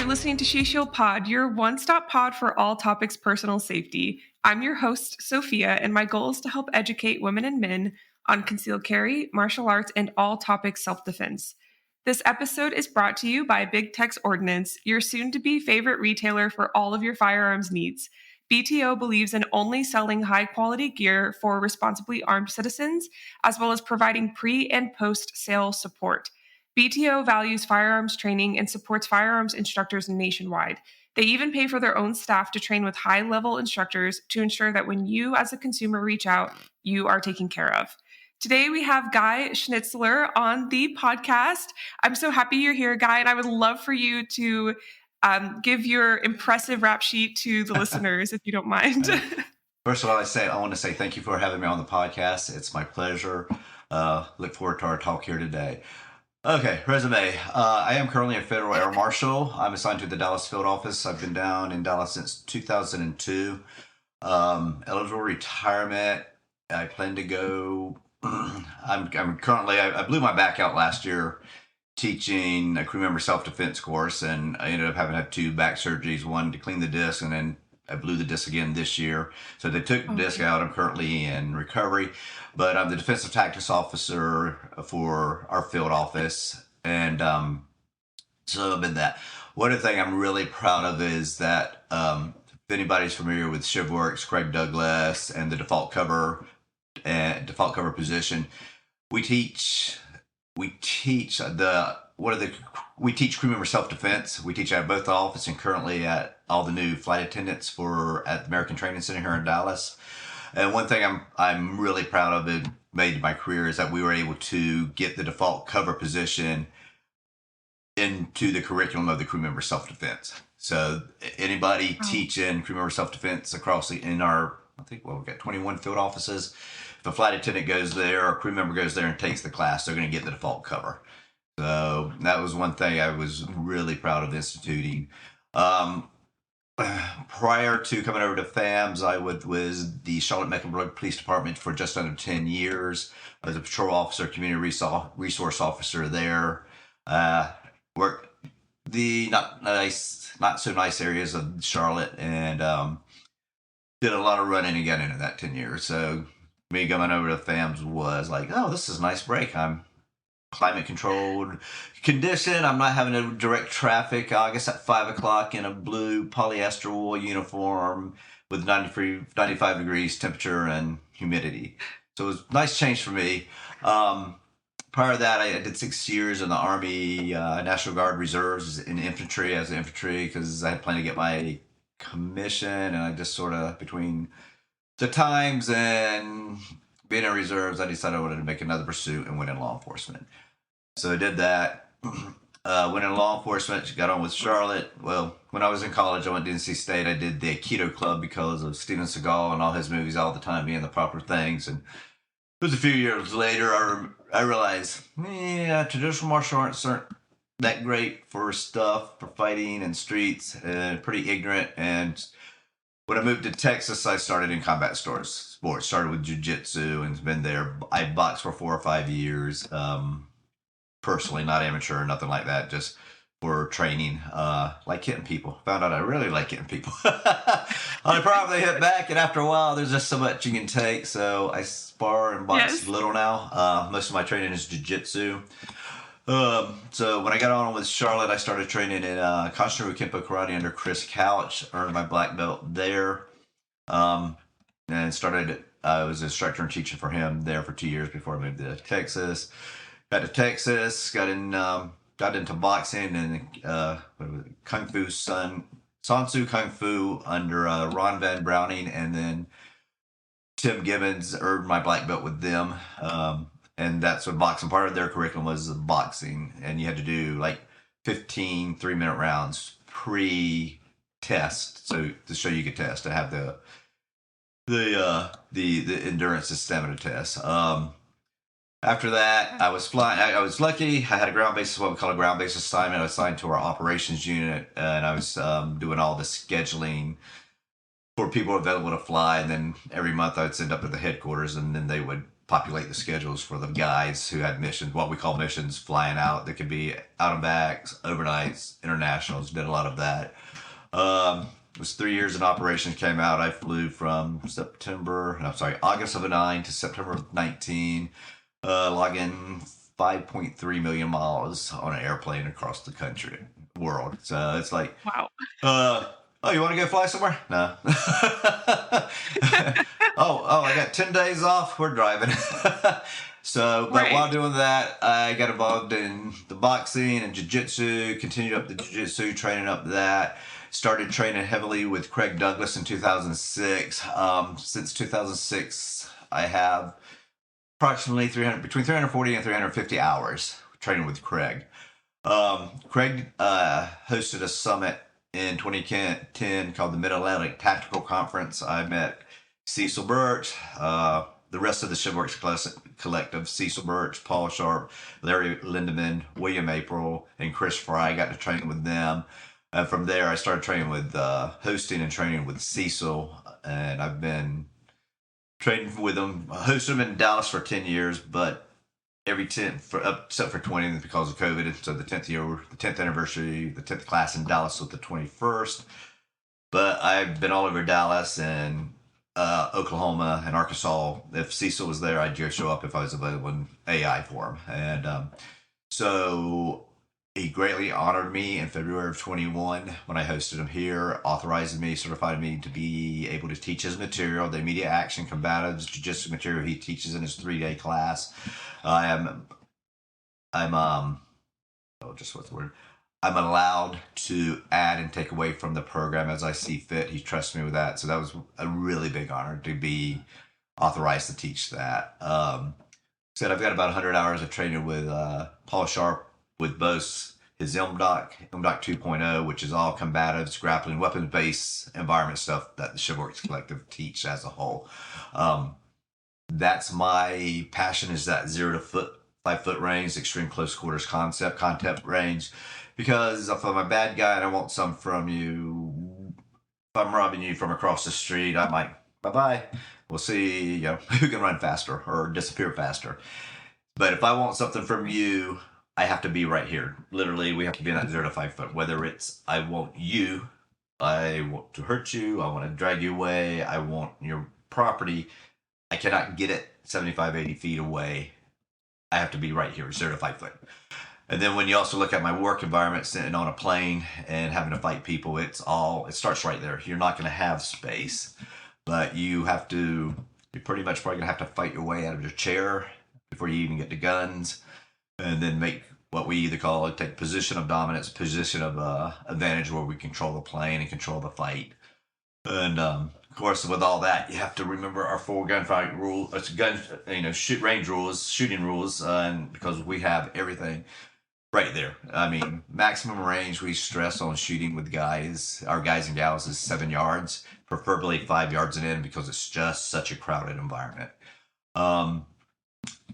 you're listening to She Shield Pod, your one-stop pod for all topics personal safety. I'm your host, Sofia, and my goal is to help educate women and men on concealed carry, martial arts, and all topics self-defense. This episode is brought to you by Big Tex Ordnance, your soon-to-be favorite retailer for all of your firearms needs. BTO believes in only selling high-quality gear for responsibly armed citizens, as well as providing pre- and post-sale support. BTO values firearms training and supports firearms instructors nationwide. They even pay for their own staff to train with high-level instructors to ensure that when you as a consumer reach out, you are taken care of. Today we have Guy Schnitzler on the podcast. I'm so happy you're here, Guy, and I would love for you to give your impressive rap sheet to the listeners, if you don't mind. First of all, I want to say thank you for having me on the podcast. It's my pleasure. Look forward to our talk here today. Okay, resume. I am currently a federal air marshal. I'm assigned to the Dallas field office. I've been down in Dallas since 2002. Eligible retirement. I plan to go. I'm currently. I blew my back out last year teaching a crew member self-defense course, and I ended up having to have 2 back surgeries, one to clean the disc, and then I blew the disc again this year. So they took the disc out. I'm currently in recovery, but I'm the defensive tactics officer for our field office. And so I've been that. One other thing I'm really proud of is that if anybody's familiar with ShivWorks, Craig Douglas, and the default cover position, we teach crew member self-defense. We teach at both the office and currently at all the new flight attendants at the American Training Center here in Dallas. And one thing I'm really proud of it made in my career is that we were able to get the default cover position into the curriculum of the crew member self-defense. So anybody teaching crew member self-defense in our, we've got 21 field offices. If a flight attendant goes there or a crew member goes there and takes the class, they're going to get the default cover. So that was one thing I was really proud of instituting. Prior to coming over to FAMS, I was the Charlotte-Mecklenburg Police Department for just under 10 years. I was a patrol officer, community resource officer there. Worked the not so nice areas of Charlotte, and did a lot of running and gunning in that 10 years. So me going over to FAMS was like, oh, this is a nice break. I'm climate controlled condition. I'm not having to direct traffic. I guess at 5 o'clock in a blue polyester wool uniform with 95 degrees temperature and humidity. So it was a nice change for me. Prior to that, I did 6 years in the Army National Guard Reserves in infantry because I had planned to get my commission, and I just sort of between the times and being in reserves, I decided I wanted to make another pursuit and went in law enforcement. So I did that. Went in law enforcement, got on with Charlotte. Well, when I was in college, I went to NC State. I did the Aikido Club because of Steven Seagal and all his movies all the time being the proper things. And it was a few years later, I realized, traditional martial arts aren't that great for fighting and streets, and pretty ignorant. And when I moved to Texas, I started in combat sports. Started with Jiu-Jitsu and been there. I boxed for 4 or 5 years, personally, not amateur or nothing like that, just for training. Like hitting people. Found out I really like hitting people. I probably hit back, and after a while, there's just so much you can take. So I spar and box little now. Most of my training is Jiu-Jitsu. So when I got on with Charlotte, I started training in Constant Kenpo Karate under Chris Couch, earned my black belt there, and I was an instructor and teacher for him there for 2 years before I moved to Texas. Got to Texas, got into boxing and Kung Fu Sansu Kung Fu under Ron Van Browning, and then Tim Gibbons, earned my black belt with them. And that's what boxing, part of their curriculum was boxing. And you had to do like 15 3-minute rounds pre-test. So to show you could test, to have the endurance and stamina test. After that, I was flying. I was lucky. I had a ground base, what we call a ground base assignment. I was assigned to our operations unit, and I was doing all the scheduling for people available to fly. And then every month I would send up to the headquarters, and then they would populate the schedules for the guys who had missions, what we call missions, flying out. They could be out and backs, overnights, internationals. Did a lot of that. It was 3 years in operation. Came out. I flew from August of '09 to September of '19, logging 5.3 million miles on an airplane across the world. So it's like, Wow. Oh, you want to go fly somewhere? No. I got 10 days off. We're driving. But Right. while doing that, I got involved in the boxing and jiu-jitsu, continued up the jiu-jitsu, training up that. Started training heavily with Craig Douglas in 2006. Since 2006, I have approximately between 340 and 350 hours training with Craig. Craig hosted a summit in 2010 called the Mid-Atlantic Tactical Conference. I met Cecil Birch, the rest of the Shivworks Collective, Cecil Birch, Paul Sharp, Larry Lindeman, William April, and Chris Fry. I got to train with them. And from there, I started training with hosting and training with Cecil. And I've been training with him, hosted him in Dallas for 10 years, but every 10 except for 20 because of COVID. So the 10th anniversary, the 10th class in Dallas was the 21st. But I've been all over Dallas and Oklahoma and Arkansas. If Cecil was there, I'd just show up if I was available in AI for him. And so he greatly honored me in February of 21 when I hosted him here, authorized me, certified me to be able to teach his material, the immediate action combatives jiu-jitsu material he teaches in his 3-day class. I'm allowed to add and take away from the program as I see fit. He trusts me with that. So that was a really big honor to be authorized to teach that. Said I've got about 100 hours of training with Paul Sharp with both his MDOC 2.0, which is all combatives, grappling, weapons-based environment stuff that the Shivworks Collective teach as a whole. That's my passion, is that 0 to 5 foot range, extreme close quarters concept range. Because if I'm a bad guy and I want some from you, if I'm robbing you from across the street, I might, bye-bye. We'll see, who can run faster or disappear faster. But if I want something from you, I have to be right here. Literally, we have to be in that 0 to 5 foot. Whether it's I want you, I want to hurt you, I want to drag you away, I want your property, I cannot get it 75, 80 feet away. I have to be right here, 0 to 5 foot. And then when you also look at my work environment, sitting on a plane and having to fight people, it starts right there. You're not going to have space, but you're pretty much probably going to have to fight your way out of your chair before you even get to guns, and then make what we either take position of dominance, position of advantage, where we control the plane and control the fight. And of course, with all that, you have to remember our 4 gunfight rules, range rules, shooting rules, and because we have everything right there. I mean, maximum range we stress on shooting with our guys and gals, is 7 yards, preferably 5 yards and in, because it's just such a crowded environment.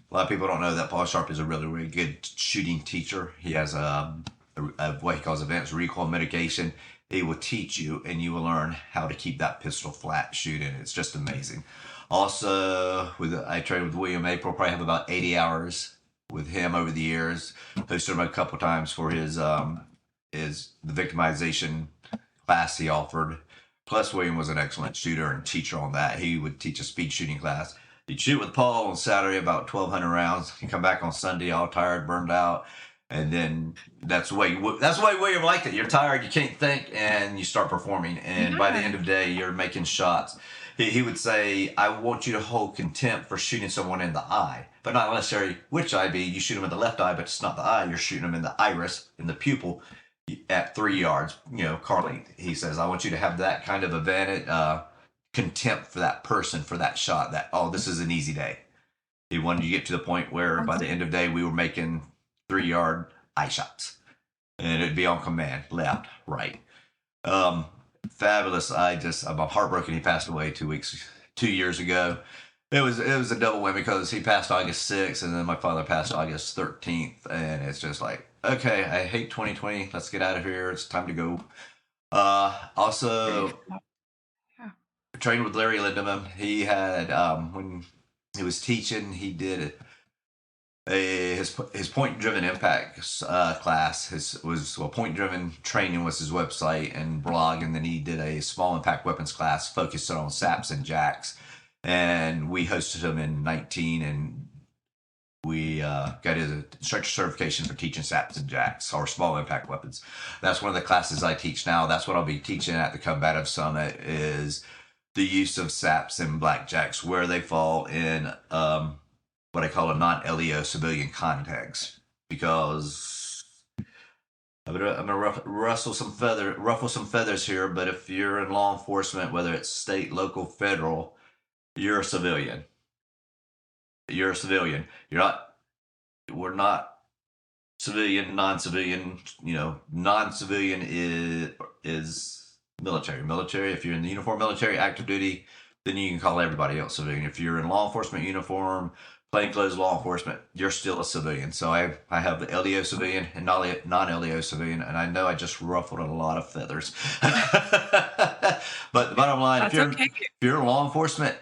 A lot of people don't know that Paul Sharp is a really, really good shooting teacher. He has what he calls advanced recoil mitigation. He will teach you, and you will learn how to keep that pistol flat shooting. It's just amazing. Also, I trained with William April, probably have about 80 hours with him over the years. Hosted him a couple times for the victimization class he offered. Plus, William was an excellent shooter and teacher on that. He would teach a speed shooting class. He'd shoot with Paul on Saturday about 1,200 rounds. He'd come back on Sunday all tired, burned out. And then that's the way William liked it. You're tired, you can't think, and you start performing. And by the end of the day, you're making shots. He would say, I want you to hold contempt for shooting someone in the eye, but not necessarily which eye be. You shoot them in the left eye, but it's not the eye. You're shooting them in the iris, in the pupil, at 3 yards, car length. He says, I want you to have that kind of advantage, contempt for that person, for that shot, that, this is an easy day. He wanted to get to the point where by the end of the day, we were making 3-yard eye shots, and it'd be on command, left, right. Fabulous. I'm heartbroken. He passed away 2 years ago. It was a double win, because he passed August 6th, and then my father passed August 13th, and it's just like, okay, I hate 2020. Let's get out of here. It's time to go. Also, trained with Larry Lindeman. He had when he was teaching. He did his point driven impact class. Point driven training was his website and blog, and then he did a small impact weapons class focused on SAPs and jacks, and we hosted him in 19, and we got his instructor certification for teaching SAPs and jacks, or small impact weapons. That's one of the classes I teach now. That's what I'll be teaching at the Combatives Summit, is the use of SAPs and blackjacks, where they fall in what I call a non-LEO civilian context. Because I'm gonna ruffle some feathers here, but if you're in law enforcement, whether it's state, local, federal, you're a civilian. You're a civilian. We're not civilian, non-civilian. Non-civilian is military. Military, if you're in the uniform, military, active duty, then you can call everybody else civilian. If you're in law enforcement uniform, plainclothes law enforcement, you're still a civilian. So I have the LEO civilian and non-LEO civilian, and I know I just ruffled a lot of feathers. But the bottom line, if you're in law enforcement,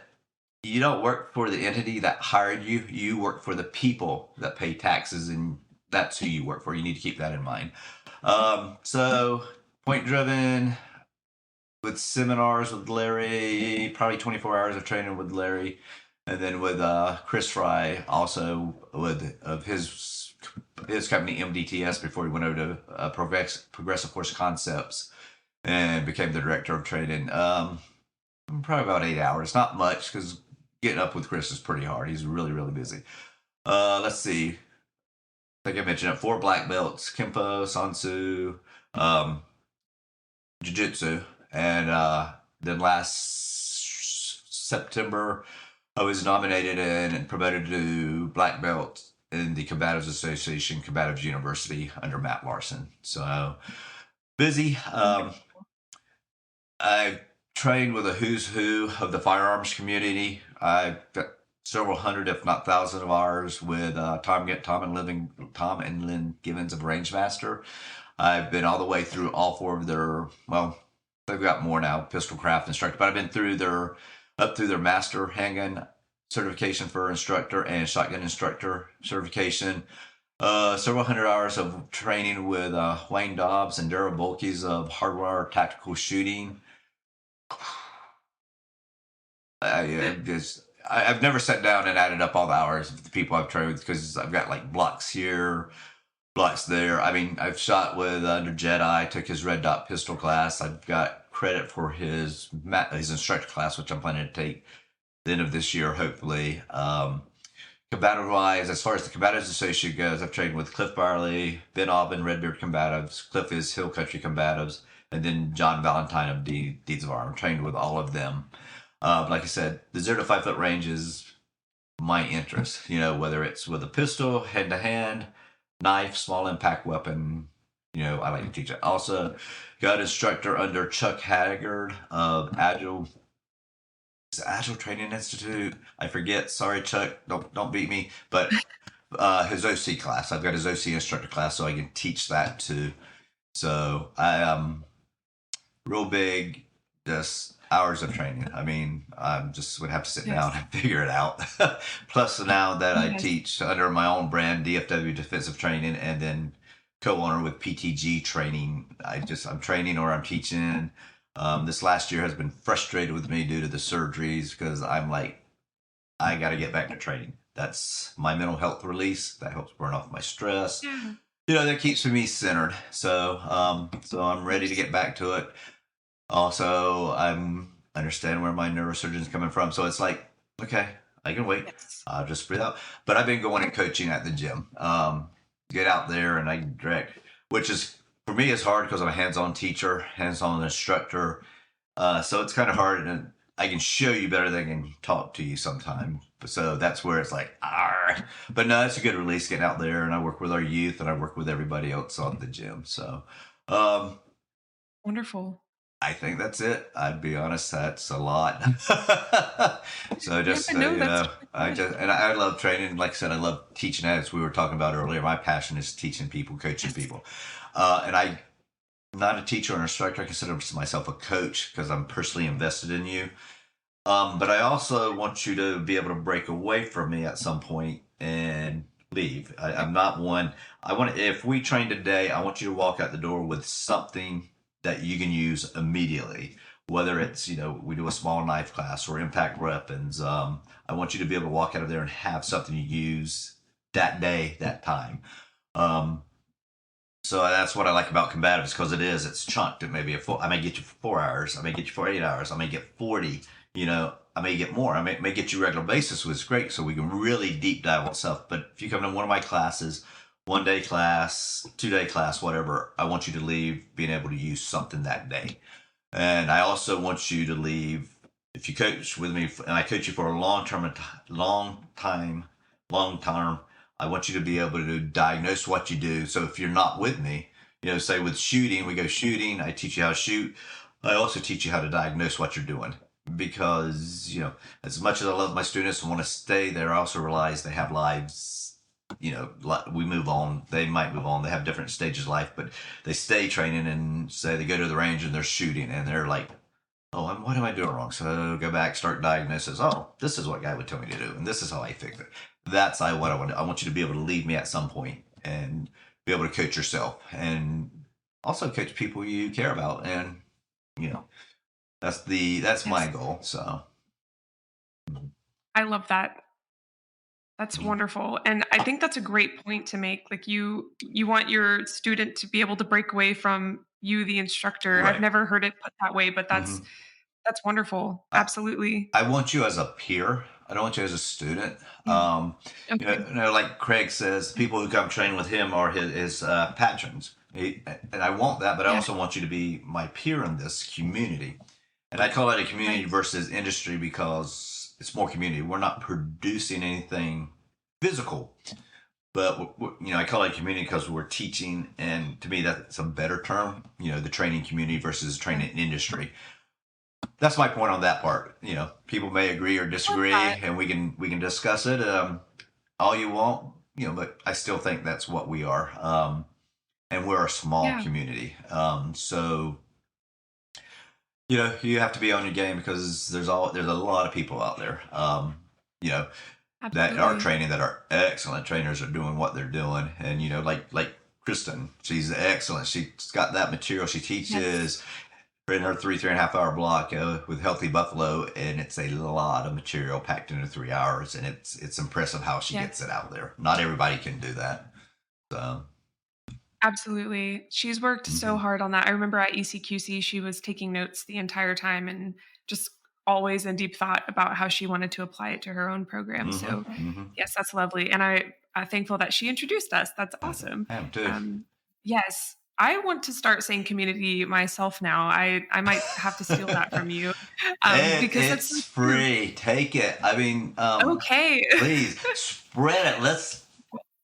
you don't work for the entity that hired you. You work for the people that pay taxes, and that's who you work for. You need to keep that in mind. So point driven, with seminars with Larry, probably 24 hours of training with Larry, and then with Chris Fry, also of his company MDTS, before he went over to Progressive Force Concepts and became the director of training. Probably about 8 hours, not much, because getting up with Chris is pretty hard. He's really, really busy. Let's see. I think I mentioned it. 4 black belts: Kenpo, Sansu, Jiu-Jitsu, and then last September, I was nominated and promoted to black belt in the Combatives Association, Combatives University, under Matt Larson. So busy. I trained with a who's who of the firearms community. I've got several hundred, if not thousands, of hours with Tom and Lynn Givens of Rangemaster. I've been all the way through all 4 of their, well, they've got more now, pistol craft instructor, but I've been up through their master handgun certification for instructor and shotgun instructor certification. Several hundred hours of training with Wayne Dobbs and Daryl Bulkes of Hardwire Tactical Shooting. I've never sat down and added up all the hours of the people I've trained with, because I've got like blocks here, blocks there. I mean, I've shot with under Jedi, took his red dot pistol class. I've got credit for his instructor class, which I'm planning to take the end of this year, hopefully. Combative wise, as far as the Combatives Association goes, I've trained with Cliff Barley, Ben Aubin, Redbeard Combatives. Cliff is Hill Country Combatives, and then John Valentine of Deeds of Arm. I'm trained with all of them. Like I said, the 0 to 5 foot range is my interest. Whether it's with a pistol, hand to hand, knife, small impact weapon, I like to teach it. Also, got instructor under Chuck Haggard of Agile Training Institute. I forget. Sorry, Chuck. Don't beat me. But his OC class. I've got his OC instructor class, so I can teach that too. So I am real big. Just hours of training. I mean, I just would have to sit down and figure it out. Plus, now that I teach under my own brand, DFW Defensive Training, and then co-owner with PTG Training, I'm training or I'm teaching. This last year has been frustrated with me due to the surgeries, because I'm like, I got to get back to training. That's my mental health release. That helps burn off my stress. That keeps me centered. So I'm ready to get back to it. Also, I'm understand where my neurosurgeon's coming from. So it's like, okay, I can wait. I'll just breathe out. But I've been going and coaching at the gym. Get out there and I direct, which is, for me, is hard because I'm a hands-on teacher, hands-on instructor. So it's kind of hard, and I can show you better than I can talk to you sometimes. So that's where it's like, argh. But no, it's a good release getting out there, and I work with our youth, and I work with everybody else on the gym. So, wonderful. I think that's it. I'd be honest, that's a lot. So just I love training. Like I said, I love teaching, as we were talking about earlier. My passion is teaching people, coaching people, and I'm not a teacher or an instructor. I consider myself a coach because I'm personally invested in you. But I also want you to be able to break away from me at some point and leave. I'm not one. I want if we train today, I want you to walk out the door with something that you can use immediately. Whether it's we do a small knife class or impact weapons. I want you to be able to walk out of there and have something you use that day, that time. Um, so that's what I like about combatives because it's chunked. It may be I may get you for 4 hours. I may get you for 8 hours. I may get 40. I may get more. I may get you regular basis, which is great. So we can really deep dive on stuff. But if you come to one of my classes, 1 day class, 2 day class, whatever, I want you to leave being able to use something that day. And I also want you to leave, if you coach with me, and I coach you for a long term, I want you to be able to diagnose what you do. So if you're not with me, say with shooting, we go shooting, I teach you how to shoot. I also teach you how to diagnose what you're doing. Because, as much as I love my students and want to stay there, I also realize they have lives. We move on. They might move on. They have different stages of life, but they stay training and say they go to the range and they're shooting and they're like, oh, what am I doing wrong? So go back, start diagnosis. Oh, this is what Guy would tell me to do, and this is how I fix it. That's what I want. I want you to be able to leave me at some point and be able to coach yourself and also coach people you care about. And that's my goal. So I love that. That's wonderful. And I think that's a great point to make. Like you want your student to be able to break away from you, the instructor. I've right. never heard it put that way, but that's Mm-hmm. wonderful. Absolutely. I want you as a peer. I don't want you as a student. Yeah. Okay. Like Craig says, people who come train with him are his patrons. And I want that, but I Yeah. also want you to be my peer in this community. And I call it a community Right. versus industry because it's more community. We're not producing anything physical, but I call it community because we're teaching. And to me, that's a better term. The training community versus training industry. That's my point on that part. People may agree or Love disagree, that. and we can discuss it all you want. But I still think that's what we are, and we're a small Yeah. community. So you have to be on your game because there's a lot of people out there. That are Absolutely. training that are excellent trainers are doing what they're doing, and like Kristen, she's excellent. She's got that material she Yes. teaches in her 3.5 hour block with Healthy Buffalo, and it's a lot of material packed into 3 hours, and it's impressive how she gets Yes. it out there. Not everybody can do that. So, Absolutely. She's worked so hmm hard on that. I remember at ECQC, she was taking notes the entire time and just always in deep thought about how she wanted to apply it to her own program. hmm So, hmm yes, that's lovely. And I'm thankful that she introduced us. That's awesome. I am too. Um, yes, I want to start saying community myself now. I might have to steal that from you And because that's so it's true. free. Take it. I mean, Okay. please spread it. Let's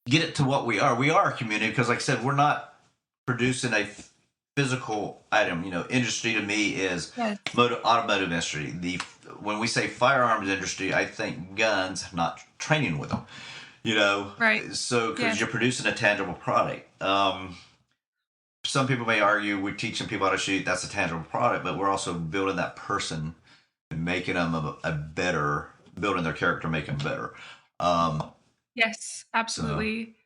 get it to what we are. We are a community because, like I said, we're not producing a physical item. Industry to me is Yes. automotive industry. When we say firearms industry, I think guns, not training with them. Right. So because Yes. you're producing a tangible product. Some people may argue we're teaching people how to shoot. That's a tangible product, but we're also building that person and making them a better, building their character, making them better. Yes, So, absolutely.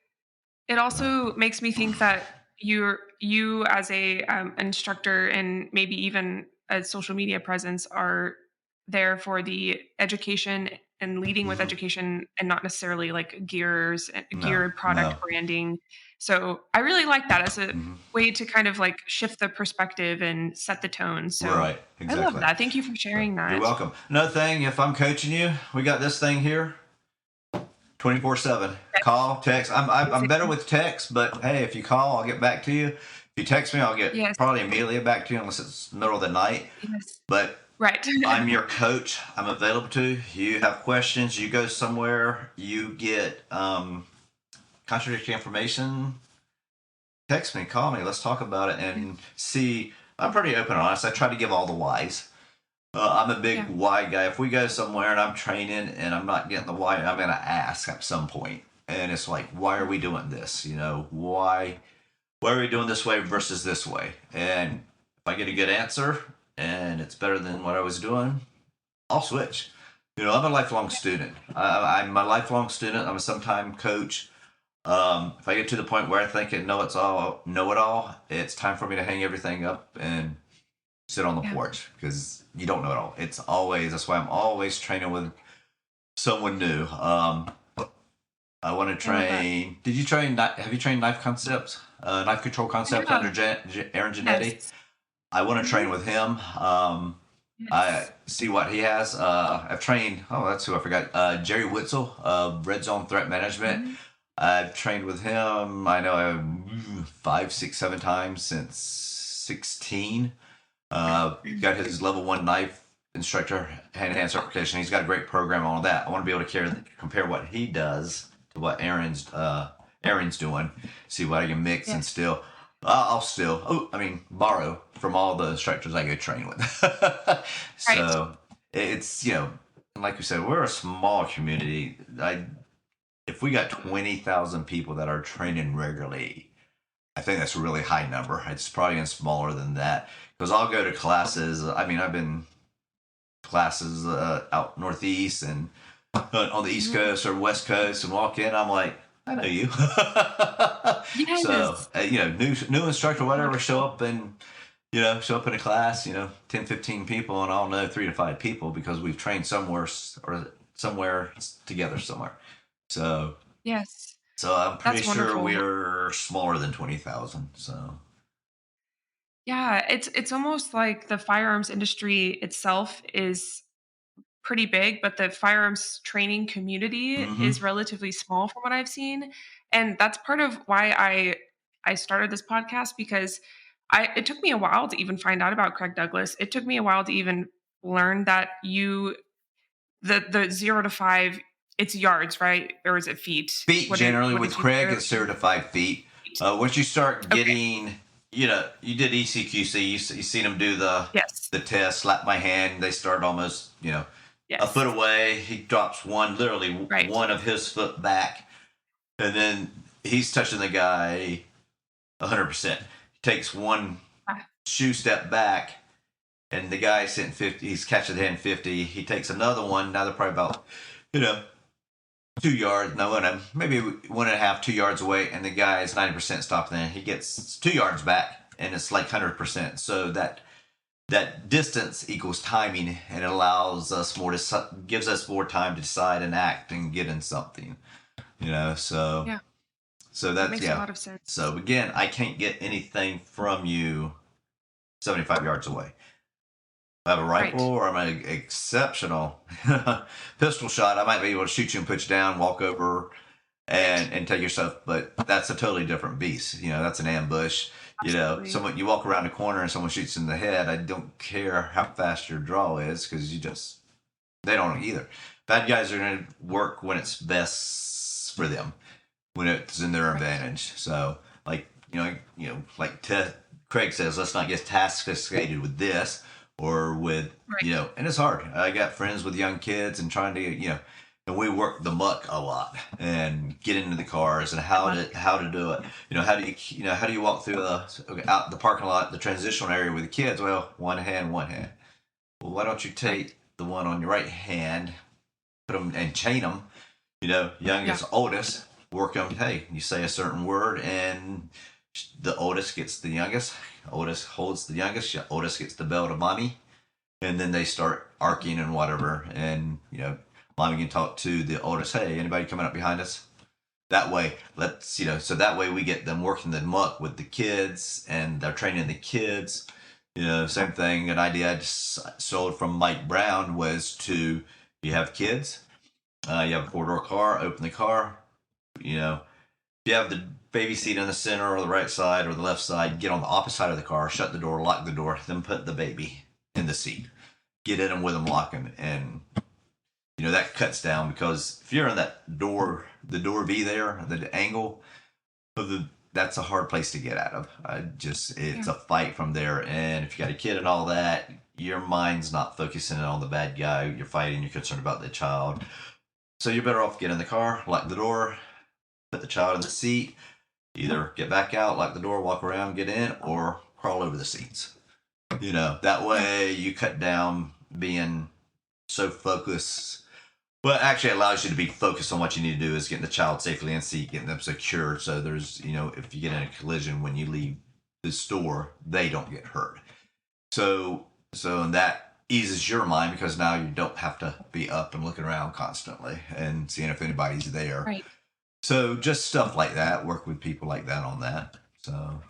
It uh, also makes me think that you as a instructor and maybe even a social media presence are there for the education and leading with mhm. education and not necessarily like No, geared product no. branding. So I really like that as a hmm way to kind of like shift the perspective and set the tone. So Right, I love exactly. that. Thank you for So, sharing you're that. welcome. Another thing, if I'm coaching you, we got this thing here 24/7. That's Call, text. I'm better amazing. with text, but hey, if you call, I'll get back to you. If you text me, I'll get Yes. probably immediately back to you unless it's middle of the night. Yes. But Right. I'm your coach. I'm available to you. Have questions, you go somewhere, you get contradictory information, text me, call me, let's talk about it and see. I'm pretty open and honest. I try to give all the whys. I'm a big Yeah. why guy. If we go somewhere and I'm training and I'm not getting the why, I'm going to ask at some point. And it's like, why are we doing this? Why are we doing this way versus this way? And if I get a good answer and it's better than what I was doing, I'll switch. I'm a lifelong student. I'm a lifelong student. I'm a sometime coach. If I get to the point where I think I know it all, it's time for me to hang everything up and sit on the Yeah. porch, because you don't know it all. That's why I'm always training with someone new. I want to I love that. train. Have you trained knife concepts, knife control I concepts under have. Aaron Genetti? Yes. I want to Hmm. train with him. I Yes. see what he has. I've trained. Oh, that's who I forgot. Jerry Witzel, Red Zone Threat Management. Hmm. I've trained with him. I know 5, 6, 7 times since 16. Got his level 1 knife instructor hand-to-hand certification. He's got a great program on that. I want to be able to compare what he does to what Aaron's doing. See what I can mix and Yes. still. Borrow from all the instructors I go train with. Right. So it's, like we said, we're a small community. If we got 20,000 people that are training regularly, I think that's a really high number. It's probably even smaller than that, because I'll go to classes. I've been classes out northeast and on the East Hmm. Coast or West Coast, and walk in. I'm like, I know you. So Yes. new instructor, whatever, Wonderful. show up in a class. 10, 15 people, and I'll know 3 to 5 people because we've trained somewhere together somewhere. So Yes. so I'm pretty That's sure wonderful. we're smaller than 20,000. So. Yeah, it's almost like the firearms industry itself is pretty big, but the firearms training community Mm-hmm. is relatively small from what I've seen. And that's part of why I started this podcast, because it took me a while to even find out about Craig Douglas. It took me a while to even learn that the 0 to 5, it's yards, right? Or is it feet? Feet generally What with did you Craig, say it's 0 to 5 feet. feet? Once you start Okay. getting, you did ECQC, you seen them do Yes. the test, slap my hand. They start almost, a foot Yes. away. He drops literally Right. one of his foot back, and then he's touching the guy 100%. He takes one Ah, shoe step back, and the guy's sitting 50. He's catching the hand 50. He takes another one. Now they're probably about, you know, 2 yards, no, maybe 1.5, 2 yards away, and the guy is 90% stopping there. He gets 2 yards back, and it's like 100%. So that distance equals timing, and it allows us gives us more time to decide and act and get in something. So yeah, that that's makes a yeah. lot of sense. So again, I can't get anything from you 75 yards away. I have a rifle, Right. or I'm an exceptional pistol shot. I might be able to shoot you and put you down, walk over, Right. and take your stuff. But that's a totally different beast. That's an ambush. Absolutely. Someone, you walk around the corner and someone shoots in the head. I don't care how fast your draw is, because they don't either. Bad guys are going to work when it's best for them, when it's in their Right. advantage. So, like Craig says, let's not get task sophisticated with this, or with Right. and it's hard. I got friends with young kids and trying to and we work the muck a lot and get into the cars and I love it. how to do it. How do you walk through out the parking lot, the transitional area with the kids? Well, one hand, one hand. Well, why don't you Right. take the one on your right hand, put them and chain them, Yeah. youngest, oldest, work them. Hey, you say a certain word, and the oldest gets the youngest. Oldest holds the youngest. Oldest gets the bell to mommy, and then they start arcing and whatever. And mommy can talk to the oldest. Hey, anybody coming up behind us? That way, so that way we get them working the muck with the kids, and they're training the kids. Same thing. An idea I just sold from Mike Brown was to, you have kids, you have a 4-door car, open the car, if you have the baby seat in the center or the right side or the left side, get on the opposite side of the car, shut the door, lock the door, then put the baby in the seat. Get in them with them, lock them, and that cuts down, because if you're in that door, the door V there, the angle of that's a hard place to get out of. It's Yeah. a fight from there, and if you got a kid and all that, your mind's not focusing on the bad guy. You're fighting. You're concerned about the child. So you're better off getting in the car, lock the door, put the child in the seat. Either get back out, lock the door, walk around, get in, or crawl over the seats. That Yeah. way you cut down being so focused. Well, actually, it allows you to be focused on what you need to do is getting the child safely in seat, getting them secured. So there's, if you get in a collision when you leave the store, they don't get hurt. So that eases your mind because now you don't have to be up and looking around constantly and seeing if anybody's there. Right. So just stuff like that, work with people like that on that. So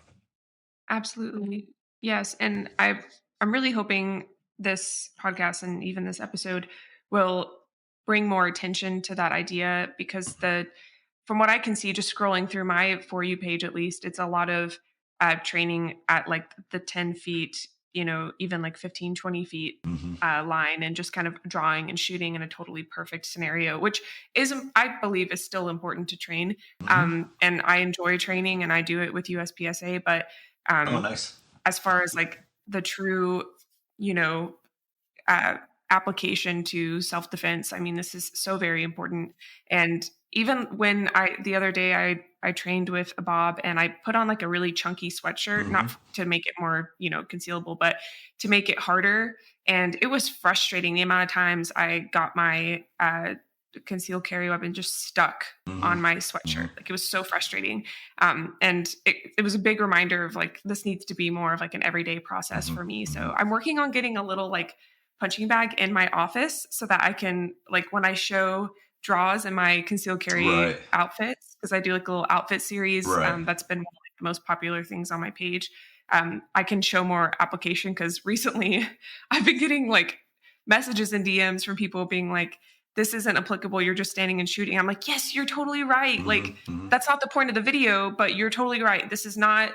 Absolutely. Yes. And I'm really hoping this podcast and even this episode will bring more attention to that idea because from what I can see, just scrolling through my For You page, at least, it's a lot of training at like the 10 feet, even like 15, 20 feet mhm. line and just kind of drawing and shooting in a totally perfect scenario, which I believe is still important to train. Mhm. And I enjoy training and I do it with USPSA, but Oh, um, nice. as far as like the true, you know, uh, application to self-defense. I mean, this is so very important. And even when the other day, I trained with a Bob and I put on like a really chunky sweatshirt, not Mhm. to make it more, concealable, but to make it harder. And it was frustrating the amount of times I got my concealed carry weapon just stuck on Mhm. my sweatshirt. Mhm. Like it was so frustrating. And it was a big reminder of like, this needs to be more of like an everyday process Mhm. for me. So Mhm. I'm working on getting a little like punching bag in my office so that I can like when I show draws in my concealed carry Right. outfits because I do like a little outfit series Right. that's been one of like, the most popular things on my page. I can show more application because recently I've been getting like messages and DMs from people being like, "This isn't applicable. You're just standing and shooting." I'm like, "Yes, you're totally right. Like Mhm. Mhm. that's not the point of the video, but you're totally right. This is not.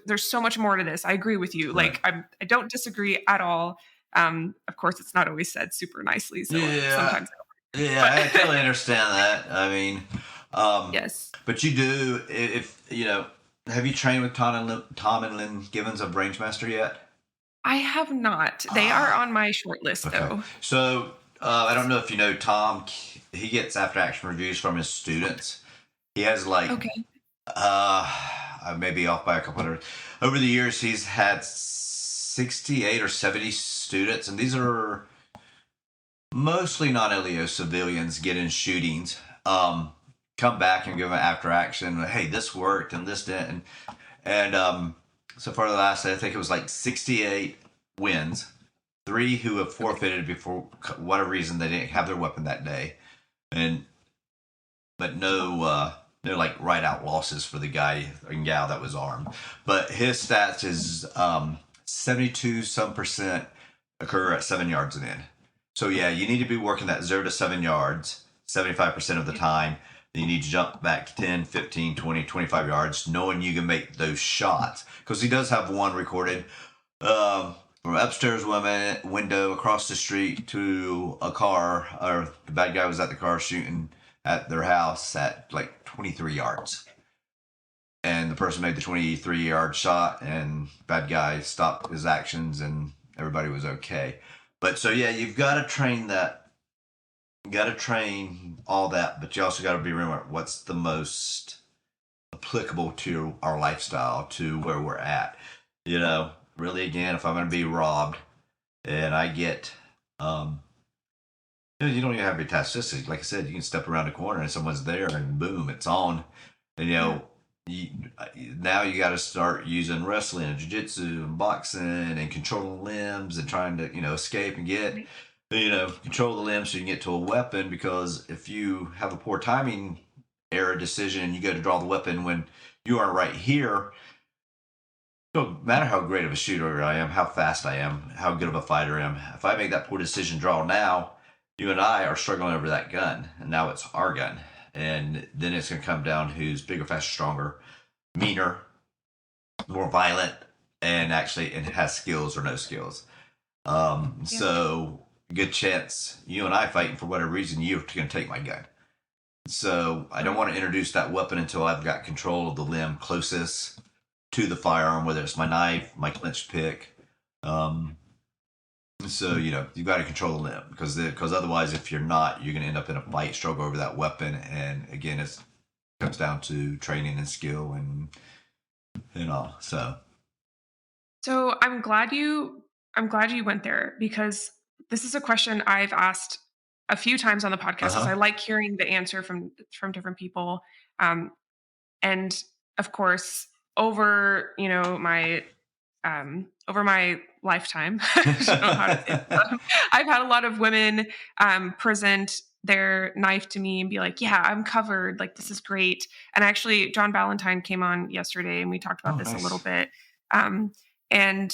There's so much more to this. I agree with you. Right. Like I don't disagree at all. Of course, it's not always said super nicely, so Yeah. sometimes Yeah, I but totally understand that. I mean, um, yes, but you do if have you trained with Tom and Lynn Givens of Rangemaster yet? I have not. They are Ah, on my short list, okay. though. So I don't know if you know Tom. He gets after action reviews from his students. He has like Okay. I may be off by a couple hundred. Over the years, he's had 68 or 70 students, and these are mostly non-LEO civilians get in shootings, come back and give an after action. Hey, this worked and this didn't. And so far, the last, I think it was like 68 wins, 3 who have Okay. forfeited before whatever reason they didn't have their weapon that day, and but no like right out losses for the guy and gal that was armed. But his stats is 72 some percent occur at 7 yards and in. So yeah, you need to be working that 0 to 7 yards 75% of the Yeah. time. Then you need to jump back 10, 15, 20, 25 yards, knowing you can make those shots. Because he does have one recorded from upstairs women window across the street to a car, or the bad guy was at the car shooting at their house at like 23 yards. And the person made the 23-yard shot, and bad guy stopped his actions, and everybody was okay. But so yeah, you've got to train that. You got to train all that, but you also got to be remember what's the most applicable to our lifestyle, to where we're at. Really, again, if I'm going to be robbed and I get, you don't even have to be attached. Just like I said, you can step around the corner and someone's there, and boom, it's on. And Yeah. you, now you got to start using wrestling and jiu-jitsu and boxing and controlling limbs and trying to escape and get Right. control the limbs so you can get to a weapon. Because if you have a poor timing error decision and you go to draw the weapon when you are right here, no matter how great of a shooter I am, how fast I am, how good of a fighter I am, if I make that poor decision draw now, you and I are struggling over that gun, and now it's our gun. And then it's going to come down who's bigger, faster, stronger, meaner, more violent, and actually and has skills or no skills. Yeah. So good chance you and I fighting for whatever reason you're going to take my gun. So I don't Right. want to introduce that weapon until I've got control of the limb closest to the firearm, whether it's my knife, my clenched pick. Um, so you've got to control the limb because otherwise, if you're not, you're going to end up in a fight, struggle over that weapon, and again, it comes down to training and skill and all. So So I'm glad you went there because this is a question I've asked a few times on the podcast because I Uh-huh. like hearing the answer from different people. Um, and of course, over over my lifetime, I don't know how to say this. I've had a lot of women present their knife to me and be like, "Yeah, I'm covered. Like this is great." And actually, John Ballantyne came on yesterday, and we talked about Oh, this a little nice. bit. Um, and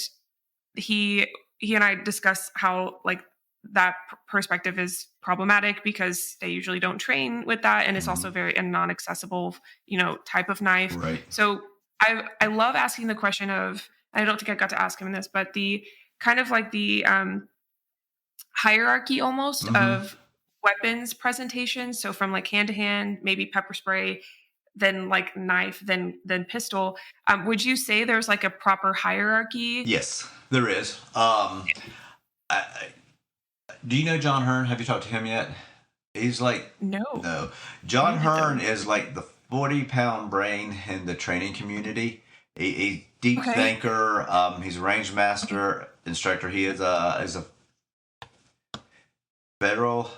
he he and I discuss how like that perspective is problematic because they usually don't train with that, and it's also Mhm. very a non-accessible, type of knife. Right. So I love asking the question of, I don't think I got to ask him this, but the kind of like the hierarchy almost Hmm. of weapons presentation. So from like hand to hand, maybe pepper spray, then like knife, then pistol. Would you say there's like a proper hierarchy? Yes, there is. Do you know John Hearn? Have you talked to him yet? He's like, No, no. I John really Hearn don't. is like the 40-pound brain in the training community. A deep Okay. thinker. He's a Rangemaster instructor. He is a federal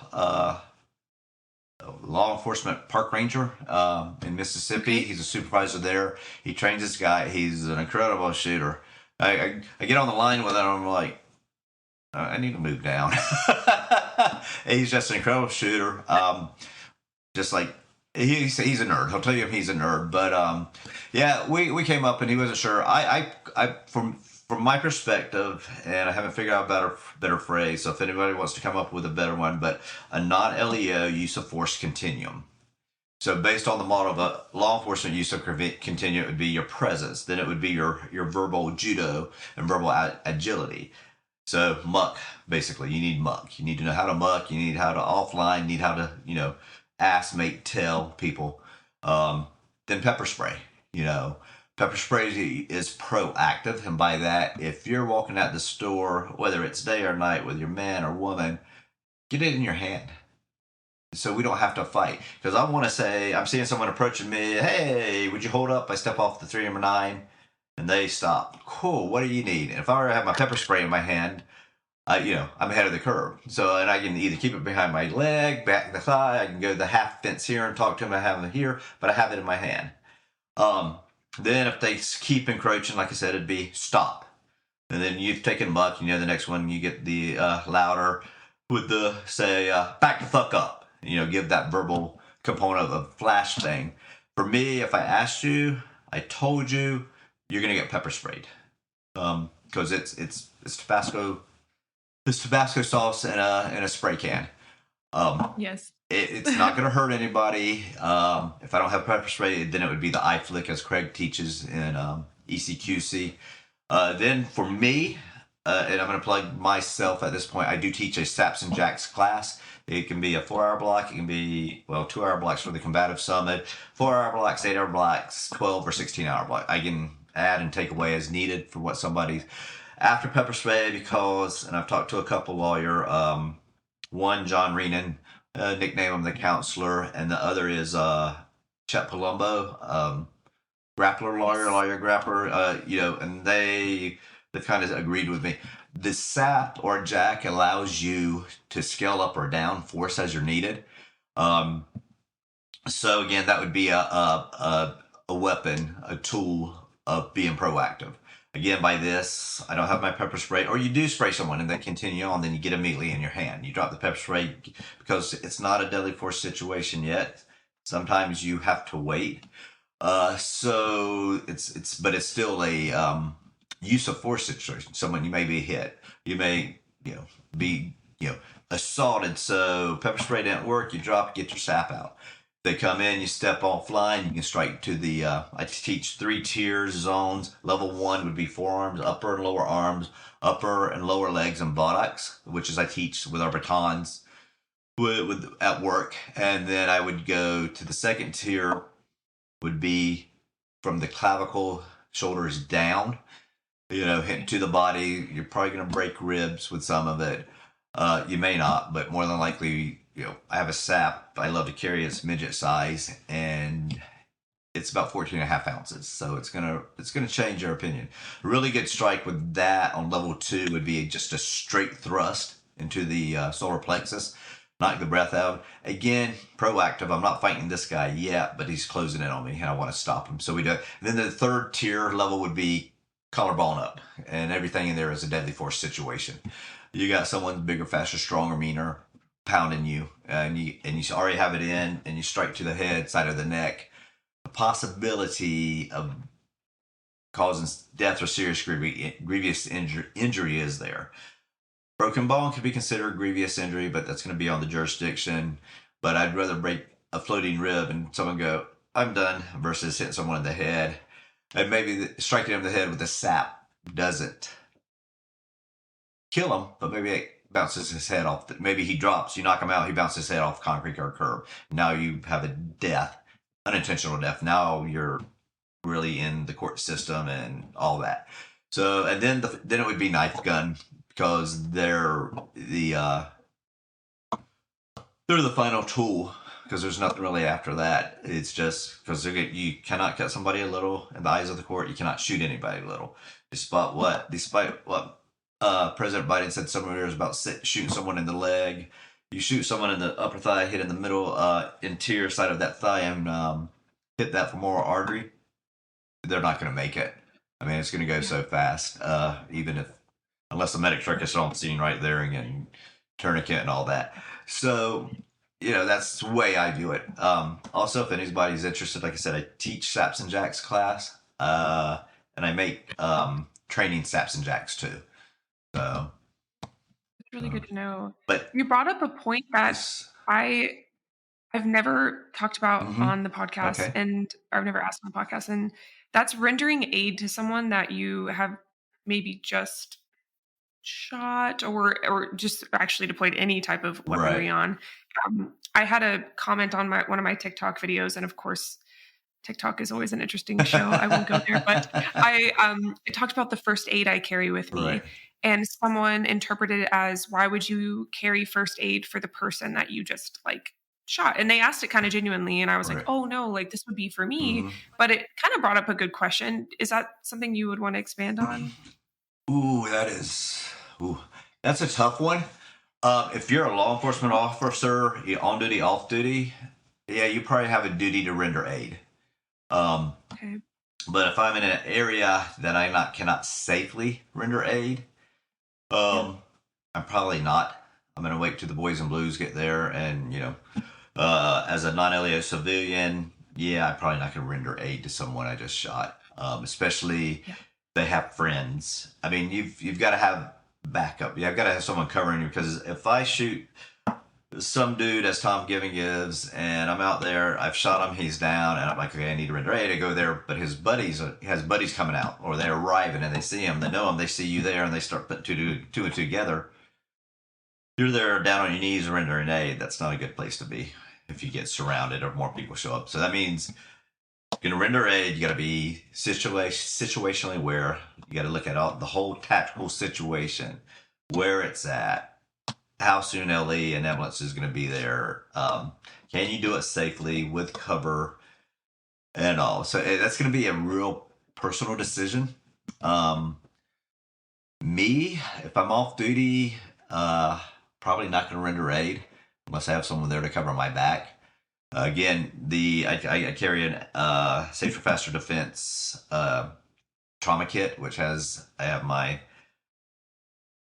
law enforcement park ranger in Mississippi. Okay. He's a supervisor there. He trains this guy. He's an incredible shooter. I get on the line with him. I'm like, I need to move down. He's just an incredible shooter. Just like he's a nerd. He'll tell you he's a nerd. But yeah, we came up and he wasn't sure. I from my perspective, and I haven't figured out a better phrase. So if anybody wants to come up with a better one, but a non-LEO use of force continuum. So based on the model of a law enforcement use of continuum, it would be your presence. Then it would be your verbal judo and verbal agility. So muck, basically, you need muck. You need to know how to muck. You need how to offline. You need how to ask, make, tell people. Then pepper spray. You know, pepper spray is proactive, and by that, if you're walking out the store, whether it's day or night, with your man or woman, get it in your hand so we don't have to fight. Because I want to say, I'm seeing someone approaching me. Hey, would you hold up? I step off the 309, and they stop. Cool. What do you need? And if I were to have my pepper spray in my hand, I'm ahead of the curve. So, and I can either keep it behind my leg, back the thigh. I can go to the half fence here and talk to them. I have them here, but I have it in my hand. Um, then if they keep encroaching, like I said, it'd be stop. And then you've taken muck. The next one you get the louder with the say back the fuck up. Give that verbal component of a flash thing. For me, if I asked you, I told you, you're gonna get pepper sprayed. Because it's Tabasco. It's Tabasco sauce in a spray can. Um, Yes. it's not going to hurt anybody. If I don't have pepper spray, then it would be the eye flick, as Craig teaches in ECQC. Then for me, and I'm going to plug myself at this point, I do teach a Saps and Jacks class. It can be a 4-hour block. It can be, 2-hour blocks for the Combative Summit, 4-hour blocks, 8-hour blocks, 12 or 16-hour block. I can add and take away as needed for what somebody's after pepper spray because, and I've talked to a couple lawyer, one, John Reenan, nickname him the counselor, and the other is Chet Palumbo, grappler lawyer, Yes. lawyer grappler, and they kind of agreed with me. The SAP or jack allows you to scale up or down force as you're needed. Um, so again, that would be a weapon, a tool of being proactive. Again, by this, I don't have my pepper spray, or you do spray someone and they continue on, then you get immediately in your hand. You drop the pepper spray because it's not a deadly force situation yet. Sometimes you have to wait. So but it's still a use of force situation. Someone, you may be hit, you may be assaulted. So pepper spray didn't work. You drop, get your sap out. They come in, you step offline, you can strike to the, I teach 3 tiers, zones. Level 1 would be forearms, upper and lower arms, upper and lower legs and buttocks, which is I teach with our batons at work. And then I would go to the second tier, would be from the clavicle, shoulders down, hitting to the body. You're probably going to break ribs with some of it. You may not, but more than likely, I have a sap. I love to carry it's midget size, and it's about 14 and a half ounces. So it's gonna change your opinion. A really good strike with that on level 2 would be just a straight thrust. into the solar plexus, knock the breath out. Again, proactive. I'm not fighting this guy yet, but he's closing in on me and I want to stop him. So we do. And then the third tier level would be collarbone up, and everything in there is a deadly force situation. You got someone bigger, faster, stronger, meaner, pounding you, and you already have it in, and you strike to the head, side of the neck. The possibility of causing death or serious grievous injury is there. Broken bone could be considered grievous injury, but that's going to be on the jurisdiction. But I'd rather break a floating rib and someone go, I'm done, versus hitting someone in the head. And maybe striking him in the head with a sap doesn't kill him, but maybe it bounces his head off. Maybe he drops, you knock him out, he bounces his head off concrete or curb. Now you have a death, unintentional death. Now you're really in the court system and all that. So, and then it would be knife gun, because they're the final tool, because there's nothing really after that. It's just because you cannot cut somebody a little in the eyes of the court. You cannot shoot anybody a little. Despite what President Biden said somewhere years about shooting someone in the leg. You shoot someone in the upper thigh, hit in the middle interior side of that thigh, and hit that femoral artery, they're not going to make it. I mean, it's going to go so fast, unless the medic truck is on scene right there and tourniquet and all that. So, that's the way I view it. Also, if anybody's interested, like I said, I teach Saps and Jacks class, and I make training Saps and Jacks too. So it's really good to know. But you brought up a point that I've never talked about on the podcast, and I've never asked on the podcast, and that's rendering aid to someone that you have maybe just shot or just actually deployed any type of weaponry on. I had a comment on one of my TikTok videos, and of course, TikTok is always an interesting show. I won't go there, but I talked about the first aid I carry with me. Right. And someone interpreted it as, why would you carry first aid for the person that you just shot? And they asked it kind of genuinely. And I was like, oh no, this would be for me. But it kind of brought up a good question. Is that something you would want to expand on? That's a tough one. If you're a law enforcement officer, you're on duty, off duty, yeah, you probably have a duty to render aid. Okay. But if I'm in an area that I cannot safely render aid, I'm probably not. I'm going to wait till the boys in blues get there, and as a non-LEO civilian, I'm probably not going to render aid to someone I just shot. Especially they have friends. I mean, you've got to have backup. I've got to have someone covering you, because if I shoot some dude, as Tom Giving gives, and I'm out there, I've shot him, he's down, and I'm like, okay, I need to render aid. I go there, but he has buddies coming out, or they're arriving, and they see him, they know him, they see you there, and they start putting two and two together. You're there down on your knees rendering aid. That's not a good place to be if you get surrounded or more people show up. So that means you're going to render aid, you got to be situationally aware. You got to look at the whole tactical situation, where it's at, how soon LE and ambulance is going to be there. Can you do it safely with cover and all? So that's going to be a real personal decision. Me, if I'm off duty, probably not going to render aid unless I have someone there to cover my back. Again, I carry an Safer Faster Defense trauma kit, which I have my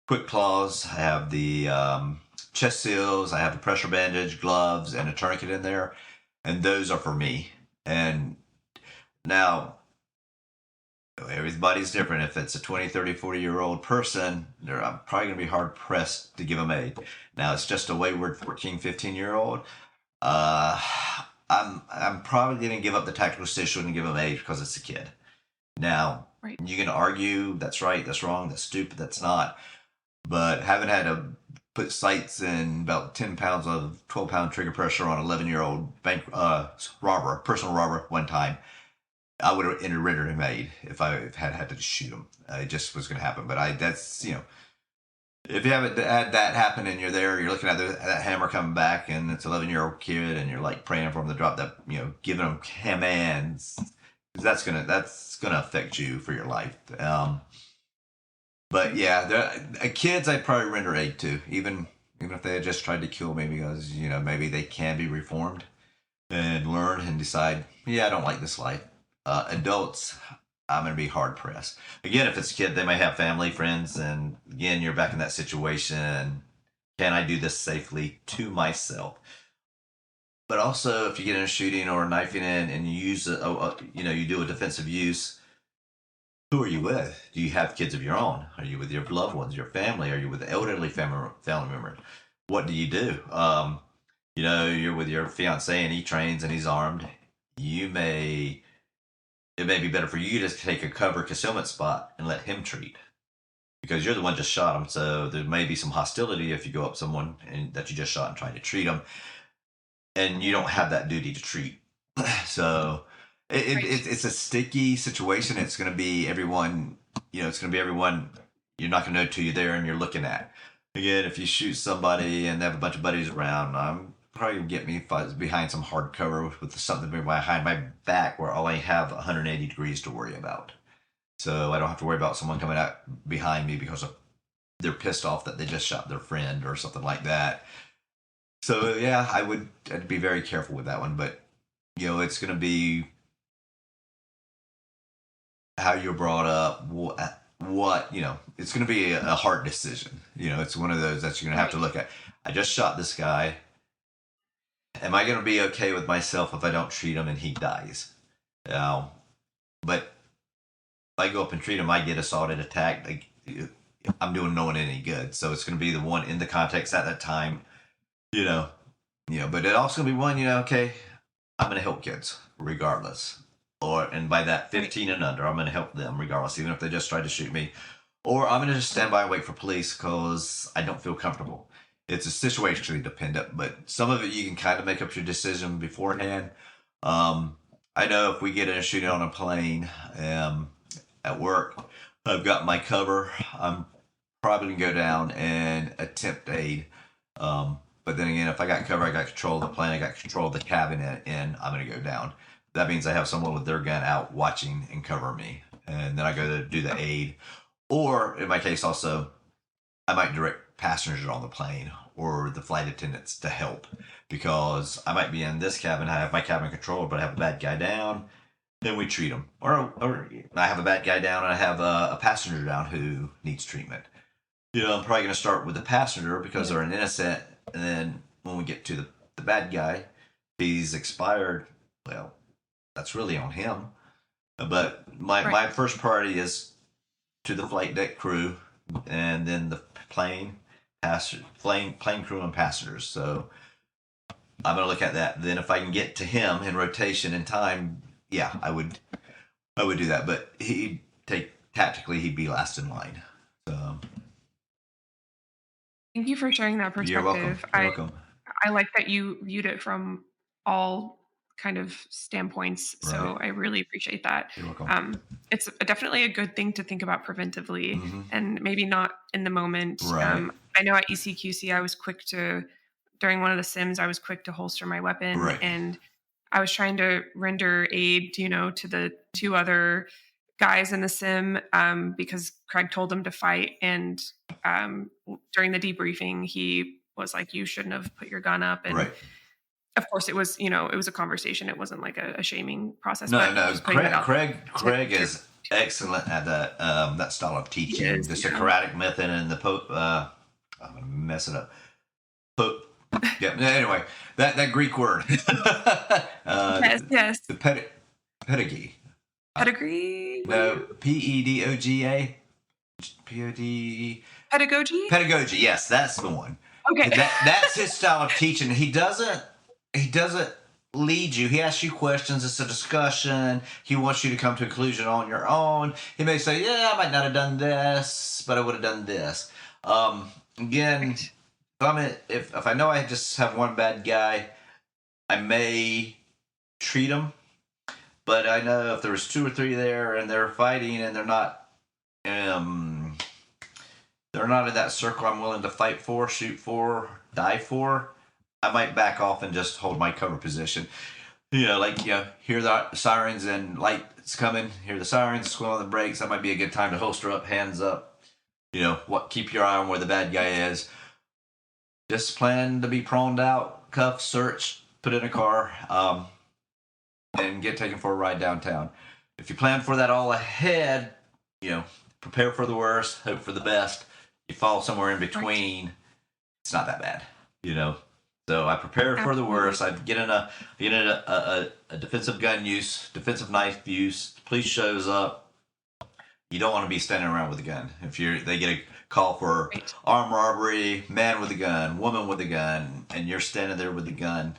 quick claws, I have the chest seals, I have a pressure bandage, gloves, and a tourniquet in there, and those are for me. And now, everybody's different. If it's a 20, 30, 40-year-old person, I'm probably going to be hard-pressed to give them aid. Now, it's just a wayward 14, 15-year-old. I'm probably going to give up the tactical situation and give them aid because it's a kid. Now, you can argue that's right, that's wrong, that's stupid, that's not. But having had to put sights in about 10 pounds of 12-pound trigger pressure on an 11-year-old bank personal robber one time, I would have rendered him aid if I had to shoot him. It just was going to happen. But if you haven't had that happen and you're there, you're looking at that hammer coming back, and it's an 11-year-old kid, and you're praying for him to drop that, giving him commands, that's gonna affect you for your life. But yeah, kids I'd probably render aid to, even if they had just tried to kill me, because maybe they can be reformed and learn and decide, yeah, I don't like this life. Adults, I'm going to be hard pressed. Again, if it's a kid, they may have family, friends, and again, you're back in that situation. Can I do this safely to myself? But also, if you get in a shooting or a knifing in and you use you do a defensive use, who are you with? Do you have kids of your own? Are you with your loved ones, your family? Are you with the elderly family member? What do you do? You're with your fiance and he trains and he's armed. It may be better for you to take a cover concealment spot and let him treat, because you're the one just shot him. So there may be some hostility if you go up someone that you just shot and try to treat them, and you don't have that duty to treat. So it's a sticky situation. It's going to be everyone. It's going to be everyone. You're not going to know till you're there and you're looking at. Again, if you shoot somebody and they have a bunch of buddies around, I'm probably going to get me if I was behind some hard cover with something behind my back where I'll only have 180 degrees to worry about. So I don't have to worry about someone coming out behind me because they're pissed off that they just shot their friend or something like that. So yeah, I'd be very careful with that one. But it's going to be how you're brought up. What it's going to be a hard decision. It's one of those that you're going to have to look at. I just shot this guy. Am I going to be okay with myself if I don't treat him and he dies? But if I go up and treat him, I get assaulted, attacked. I'm doing no one any good. So it's going to be the one in the context at that time. But it also going to be one. Okay, I'm going to help kids regardless. And by that 15 and under, I'm going to help them regardless, even if they just tried to shoot me. Or I'm going to just stand by and wait for police because I don't feel comfortable. It's a situationally dependent, but some of it you can kind of make up your decision beforehand. I know if we get in a shooting on a plane at work, I've got my cover. I'm probably going to go down and attempt aid. But then again, if I got cover, I got control of the plane, I got control of the cabin, and I'm going to go down. That means I have someone with their gun out watching and cover me. And then I go to do the aid. Or in my case also, I might direct passengers on the plane or the flight attendants to help, because I might be in this cabin, I have my cabin controlled, but I have a bad guy down, then we treat them. Or I have a bad guy down and I have a passenger down who needs treatment. I'm probably going to start with the passenger because they're an innocent, and then when we get to the bad guy, if he's expired, well, that's really on him. But my first priority is to the flight deck crew, and then the plane crew and passengers. So I'm going to look at that. Then if I can get to him in rotation in time, yeah, I would do that. But he'd be last in line. So Thank you for sharing that perspective. You're welcome. You're welcome. I like that you viewed it from all kind of standpoints. Right. So I really appreciate that. You're welcome. It's definitely a good thing to think about preventively, and maybe not in the moment. Right. I know at ECQC, I was quick to, during one of the sims, I was quick to holster my weapon, Right. and I was trying to render aid, to the two other guys in the sim, because Craig told them to fight. And during the debriefing, he was like, you shouldn't have put your gun up. And right. Of course, it was a conversation. It wasn't like a shaming process. No. Craig is excellent at that style of teaching. The Socratic method and the I'm gonna mess it up. Yeah. Anyway, that Greek word. Yes. The pedagogy. Pedigree. No, PEDOGA. POD. Pedagogy. Pedagogy. Yes, that's the one. Okay. That's his style of teaching. He doesn't lead you. He asks you questions. It's a discussion. He wants you to come to a conclusion on your own. He may say, yeah, I might not have done this, but I would have done this. Again, if I know I just have one bad guy, I may treat him. But I know if there's 2 or 3 there and they're fighting and they're not in that circle I'm willing to fight for, shoot for, die for, I might back off and just hold my cover position. Hear the sirens and lights coming, hear the sirens, squeal on the brakes. That might be a good time to holster up, hands up, Keep your eye on where the bad guy is. Just plan to be prawned out, cuffed, searched, put in a car, and get taken for a ride downtown. If you plan for that all ahead, prepare for the worst, hope for the best. You fall somewhere in between, it's not that bad, So I prepare for the worst. I get in a defensive gun use, defensive knife use. The police shows up. You don't want to be standing around with a gun. If they get a call for armed robbery, man with a gun, woman with a gun, and you're standing there with a gun,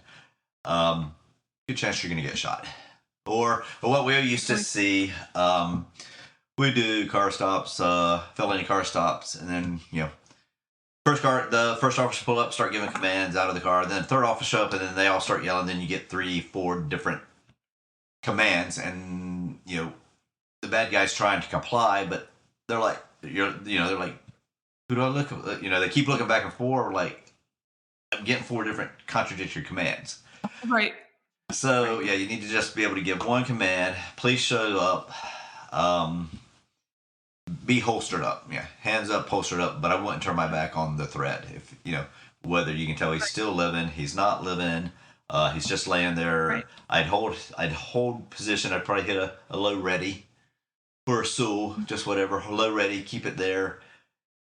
good chance you're going to get shot. Or what we used to see, we do car stops, felony car stops, and then the first officer pull up, start giving commands out of the car. Then third officer show up, and then they all start yelling. Then you get 3-4 different commands, and the bad guy's trying to comply, but they're like, they're like, who do I look at? They keep looking back and forth, like, I'm getting 4 different contradictory commands. Right. So, yeah, you need to just be able to give one command. Please show up. Be holstered up. Yeah, hands up, holstered up. But I wouldn't turn my back on the threat. If, whether you can tell he's still living, he's not living, he's just laying there. Right. I'd hold position. I'd probably hit a low ready or a soul, just whatever. Low ready, keep it there.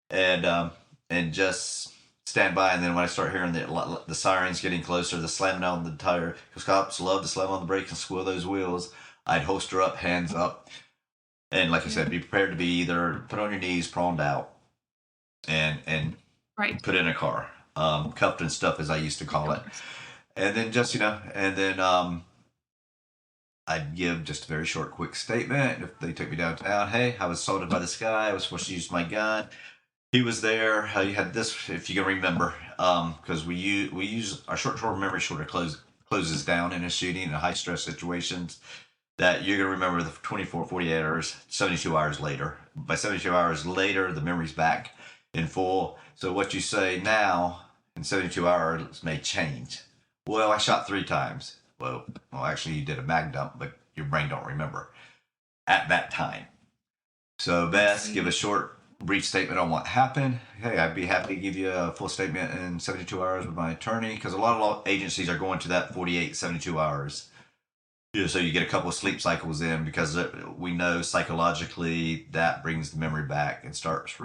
And just stand by, and then when I start hearing the sirens getting closer, the slamming on the tire, because cops love to slam on the brakes and squeal those wheels, I'd holster up, hands up, and like I said, be prepared to be either put on your knees, prawned out, and put in a car, cuffed and stuff, as I used to call it, and then just I'd give just a very short, quick statement. If they took me downtown, hey, I was assaulted by this guy. I was forced to use my gun. He was there. You had this, if you can remember, because we use our short-term memory sort of closes down in a shooting in high stress situations. That you're gonna remember the 24, 48 hours, 72 hours later. By 72 hours later, the memory's back in full. So what you say now in 72 hours may change. Well, I shot 3 times. Well, actually, you did a mag dump, but your brain don't remember at that time. So best give a short, brief statement on what happened. Hey, I'd be happy to give you a full statement in 72 hours with my attorney, because a lot of agencies are going to that 48, 72 hours. So you get a couple of sleep cycles in, because we know psychologically that brings the memory back and starts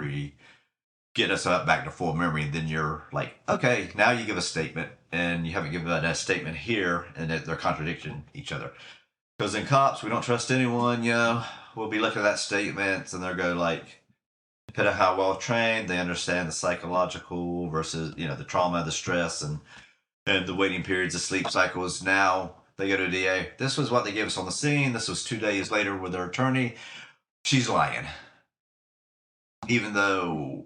getting us back to full memory. And then you're like, okay, now you give a statement, and you haven't given that statement here, and they're contradicting each other. Because in cops, we don't trust anyone. We'll be looking at that statements, and they'll go like, depending on how well trained, they understand the psychological versus the trauma, the stress, and the waiting periods, the sleep cycles. Now they go to a DA. This was what they gave us on the scene. This was 2 days later with their attorney. She's lying, even though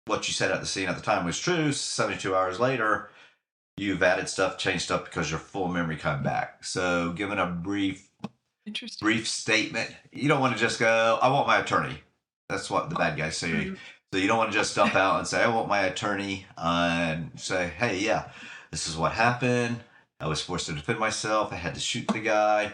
what you said at the scene at the time was true. 72 hours later, you've added stuff, changed stuff, because your full memory come back. So given a brief statement, you don't want to just go, I want my attorney. That's what the bad guys say. Mm-hmm. So you don't want to just dump out and say, I want my attorney, and say, hey, yeah, this is what happened. I was forced to defend myself. I had to shoot the guy.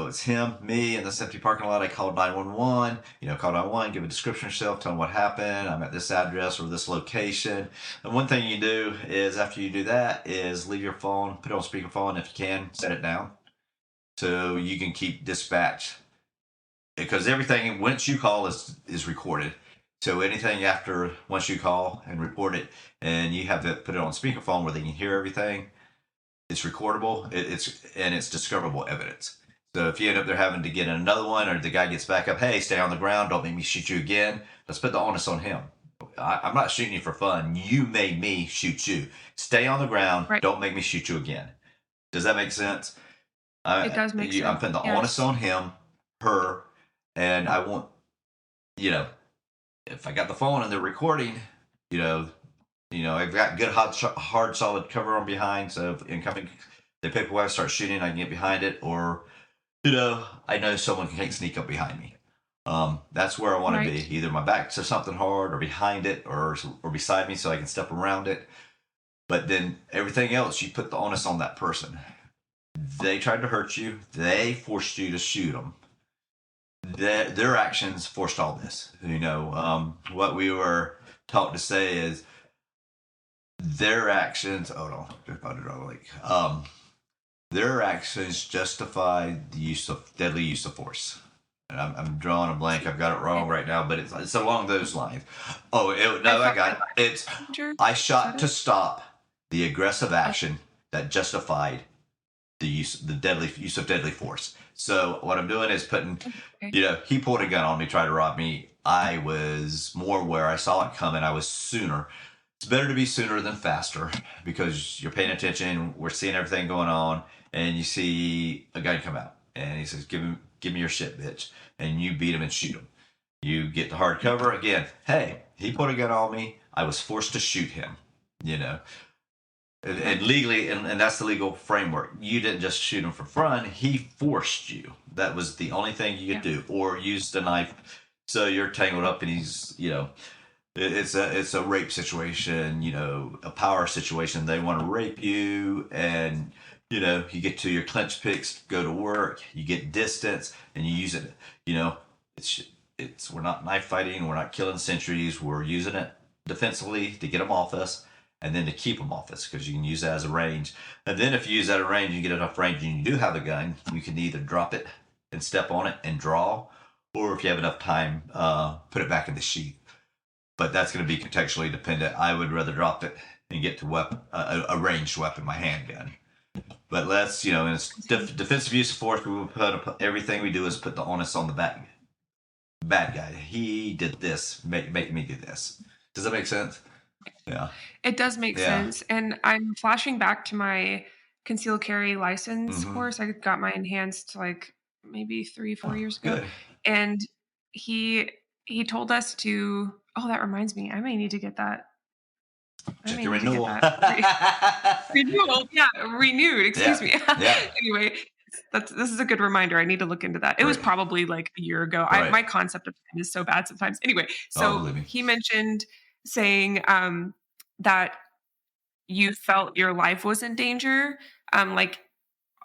It's him, me, in this empty parking lot. I called 911. Call 911, give a description of yourself, tell them what happened. I'm at this address or this location. And one thing you do is, after you do that, is leave your phone, put it on speakerphone if you can, set it down, so you can keep dispatch. Because everything, once you call, is recorded. So anything after, once you call and report it, and you have to put it on speakerphone where they can hear everything, it's recordable. It's discoverable evidence. So if you end up there having to get in another one, or the guy gets back up, hey, stay on the ground, don't make me shoot you again. Let's put the onus on him. I'm not shooting you for fun. You made me shoot you. Stay on the ground. Right. Don't make me shoot you again. Does that make sense? It does make sense. I'm putting the onus on him, her, and I want, if I got the phone and they're recording, I've got good hard solid cover on behind. So if incoming, the paperwork starts shooting, I can get behind it, or I know someone can't sneak up behind me. That's where I want to be. Either my back to something hard, or behind it, or beside me, so I can step around it. But then everything else, you put the onus on that person. They tried to hurt you. They forced you to shoot them. their actions forced all this. What we were taught to say is their actions. Hold on, their actions justify the deadly use of force. And I'm drawing a blank. I've got it wrong right now, but it's along those lines. I got it. I shot to stop the aggressive action that justified the deadly use of deadly force. So what I'm doing is putting, he pulled a gun on me, tried to rob me. I was more aware. I saw it coming. I was sooner. It's better to be sooner than faster because you're paying attention. We're seeing everything going on, and you see a guy come out, and he says, "Give me your shit, bitch," and you beat him and shoot him. You get the hard cover again. Hey, he put a gun on me. I was forced to shoot him. And legally, and that's the legal framework. You didn't just shoot him for fun. He forced you. That was the only thing you could do, or used a knife. So you're tangled up, and he's, it's a rape situation, a power situation. They want to rape you, and you get to your clench picks, go to work, you get distance, and you use it. We're not knife fighting, we're not killing sentries. We're using it defensively to get them off us, and then to keep them off us, because you can use that as a range. And then if you use that as a range, you get enough range, and you do have a gun, you can either drop it and step on it and draw, or if you have enough time, put it back in the sheath. But that's going to be contextually dependent. I would rather drop it and get to a ranged weapon, my handgun. But let's, in defensive use of force, we will everything we do is put the onus on the bad guy. He did this, making me do this. Does that make sense? Yeah. It does make sense. And I'm flashing back to my concealed carry license course. I got mine enhanced maybe 3-4 years ago. Good. And he told us to, that reminds me, I may need to get that. Check your renewal. Renewal. Yeah. Renewed. Excuse me. Yeah. Anyway, this is a good reminder. I need to look into that. It was probably a year ago. Right. My concept of time is so bad sometimes. Anyway, so he mentioned saying that you felt your life was in danger. And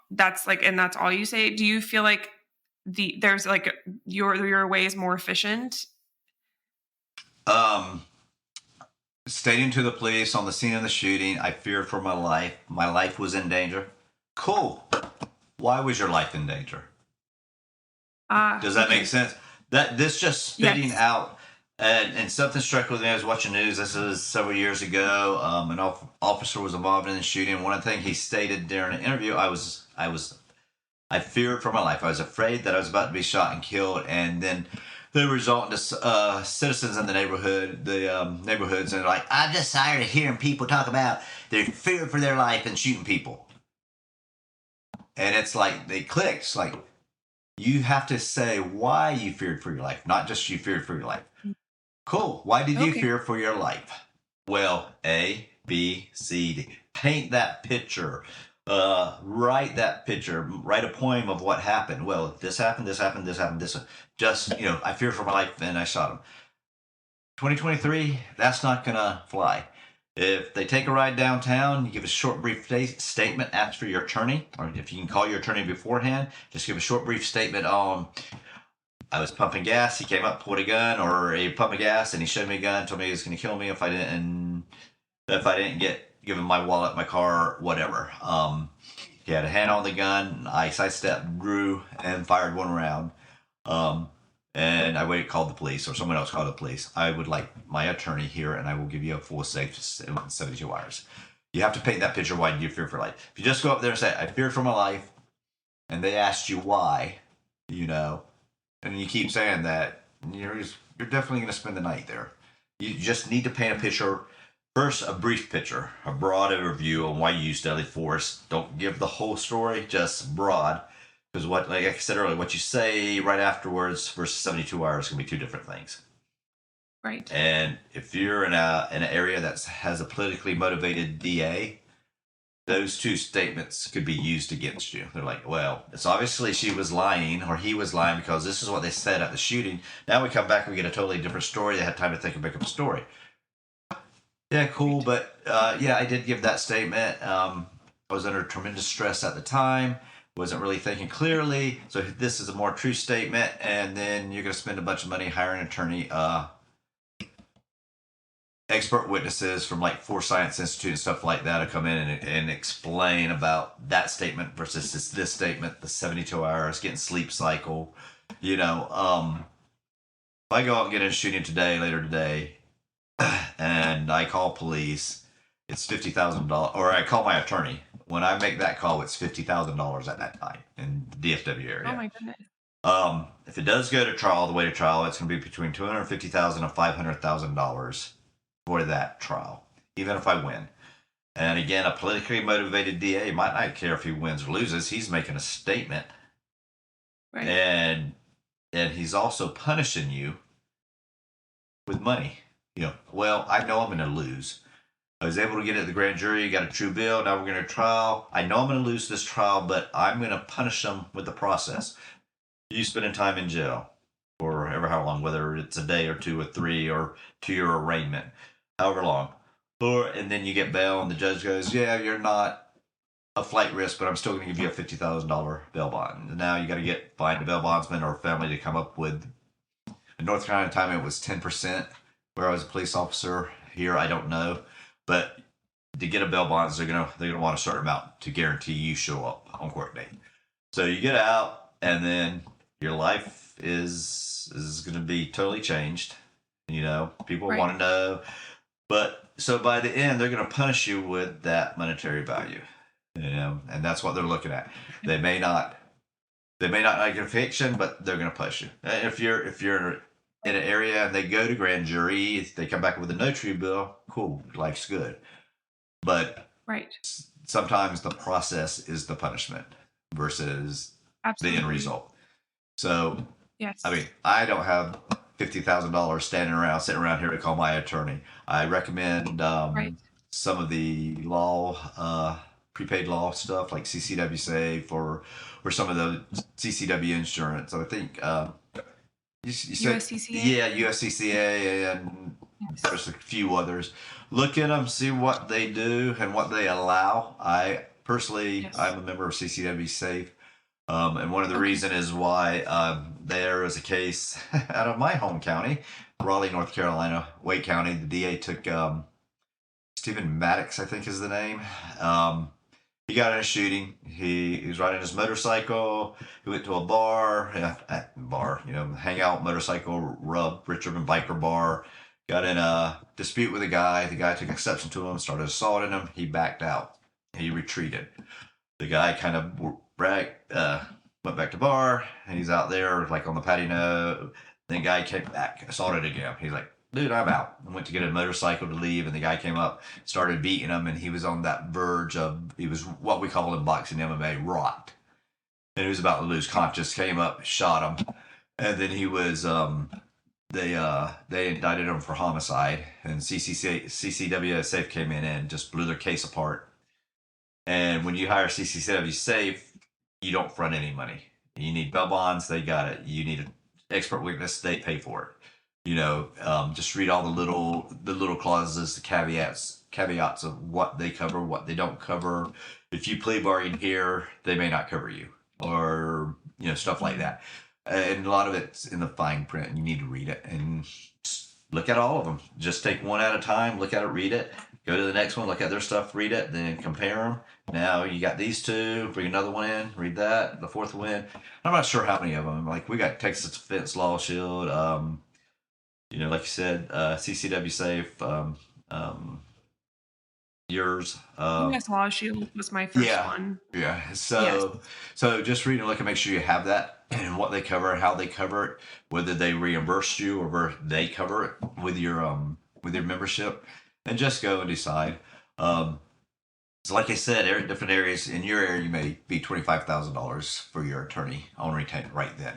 that's all you say. Do you feel like there's your way is more efficient? Stating to the police on the scene of the shooting, I feared for my life. My life was in danger. Cool. Why was your life in danger? Does that make sense? This just spitting out, and something struck with me. I was watching news. This was several years ago. An officer was involved in the shooting. One of the things he stated during an interview, I feared for my life. I was afraid that I was about to be shot and killed, and then they result into citizens in the neighborhoods, and they're like, I'm just tired of hearing people talk about their fear for their life and shooting people. And it's like they clicked. It's like you have to say why you feared for your life, not just you feared for your life. Cool. Why did you fear for your life? Well, A, B, C, D. Paint that picture. Write that picture. Write a poem of what happened. Well, this happened, this happened, this happened, this. Just, I feared for my life and I shot him. 2023, that's not going to fly. If they take a ride downtown, you give a short, brief statement, ask for your attorney, or if you can call your attorney beforehand, just give a short, brief statement on, I was pumping gas, he came up, pulled a gun, or he pumped gas, and he showed me a gun, told me he was going to kill me if I didn't give him my wallet, my car, whatever. He had a hand on the gun, I sidestepped, drew, and fired one round. And I waited, called the police, or someone else called the police. I would like my attorney here, and I will give you a full safe in 72 hours. You have to paint that picture. Why do you fear for life? If you just go up there and say, I fear for my life, and they asked you why, and you keep saying that, you're definitely going to spend the night there. You just need to paint a picture. First, a brief picture, a broad overview on why you use deadly force. Don't give the whole story, just broad. Because like I said earlier, what you say right afterwards versus 72 hours can be two different things. Right. And if you're in an area that has a politically motivated DA, those two statements could be used against you. They're like, well, it's obviously she was lying or he was lying because this is what they said at the shooting. Now we come back and we get a totally different story. They had time to think and make up a story. Yeah, cool. But I did give that statement. I was under tremendous stress at the time. wasn't really thinking clearly. So this is a more true statement, and then you're going to spend a bunch of money hiring an attorney. Expert witnesses from like Force Science Institute and stuff like that to come in and explain about that statement versus this statement, the 72 hours, getting sleep cycle. If I go out and get in a shooting later today, and I call police, it's $50,000, or I call my attorney. When I make that call, it's $50,000 at that time in the DFW area. Oh my goodness. If it does go to trial, the way to trial, it's going to be between $250,000 and $500,000 for that trial, even if I win. And again, a politically motivated DA might not care if he wins or loses. He's making a statement, Right. and he's also punishing you with money. Well, I know I'm going to lose. I was able to get it at the grand jury, got a true bill. Now we're going to trial. I know I'm going to lose this trial, but I'm going to punish them with the process. You spending time in jail for how long, whether it's a day or 2 or 3 or 2-year arraignment, however long. And then you get bail, and the judge goes, yeah, you're not a flight risk, but I'm still going to give you a $50,000 bail bond. And now you got to find a bail bondsman or a family to come up with. In North Carolina time, it was 10%. Where I was a police officer here, I don't know. But to get a bail bond, they're gonna want a certain amount to guarantee you show up on court date. So you get out, and then your life is going to be totally changed. People Right. want to know. But so by the end, they're going to punish you with that monetary value. And that's what they're looking at. They may not like a conviction, but they're going to push you. And if you're in an area and they go to grand jury, if they come back with a no true bill, cool, life's good. But Right. sometimes the process is the punishment versus Absolutely. the end result. So, Yes. I mean, I don't have $50,000 sitting around here to call my attorney. I recommend Right. some of the law, prepaid law stuff like CCW Safe or some of the CCW insurance. I think you said USCCA? Yeah, USCCA, and Yes. there's a few others. Look at them, see what they do and what they allow. I personally, Yes. I'm a member of CCW Safe. And one of the Okay. reasons is why there was a case out of my home county, Raleigh, North Carolina, Wake County. The DA took Stephen Maddox, I think is the name. He got in a shooting. He was riding his motorcycle. He went to a bar, hangout, motorcycle rub, rich urban biker bar. Got in a dispute with a guy. The guy took exception to him, started assaulting him. He backed out. He retreated. The guy kind of went back to bar, and he's out there like on the patio. Then the guy came back, assaulted again. He's like, dude, I'm out. I went to get a motorcycle to leave, and the guy came up, started beating him, and he was on that verge of, he was what we call in boxing MMA, rocked. And he was about to lose conscious, came up, shot him. And then he was, they indicted him for homicide, and CCW Safe came in and just blew their case apart. And when you hire CCW Safe, you don't front any money. You need bail bonds, they got it. You need an expert witness, they pay for it. Just read all the little clauses, the caveats of what they cover, what they don't cover. If you plea bargain here, they may not cover you, or stuff like that. And a lot of it's in the fine print, and you need to read it and look at all of them. Just take one at a time, look at it, read it. Go to the next one, look at their stuff, read it, then compare them. Now you got these two, bring another one in, read that, the fourth one in. I'm not sure how many of them. Like we got Texas Defense Law Shield, like you said, CCW Safe, yours. US Law Shield was my first one. Yeah. So just read and look and make sure you have that and what they cover, how they cover it, whether they reimburse you or they cover it with your membership, and just go and decide. So like I said, different areas in your area, you may be $25,000 for your attorney on retainer right then.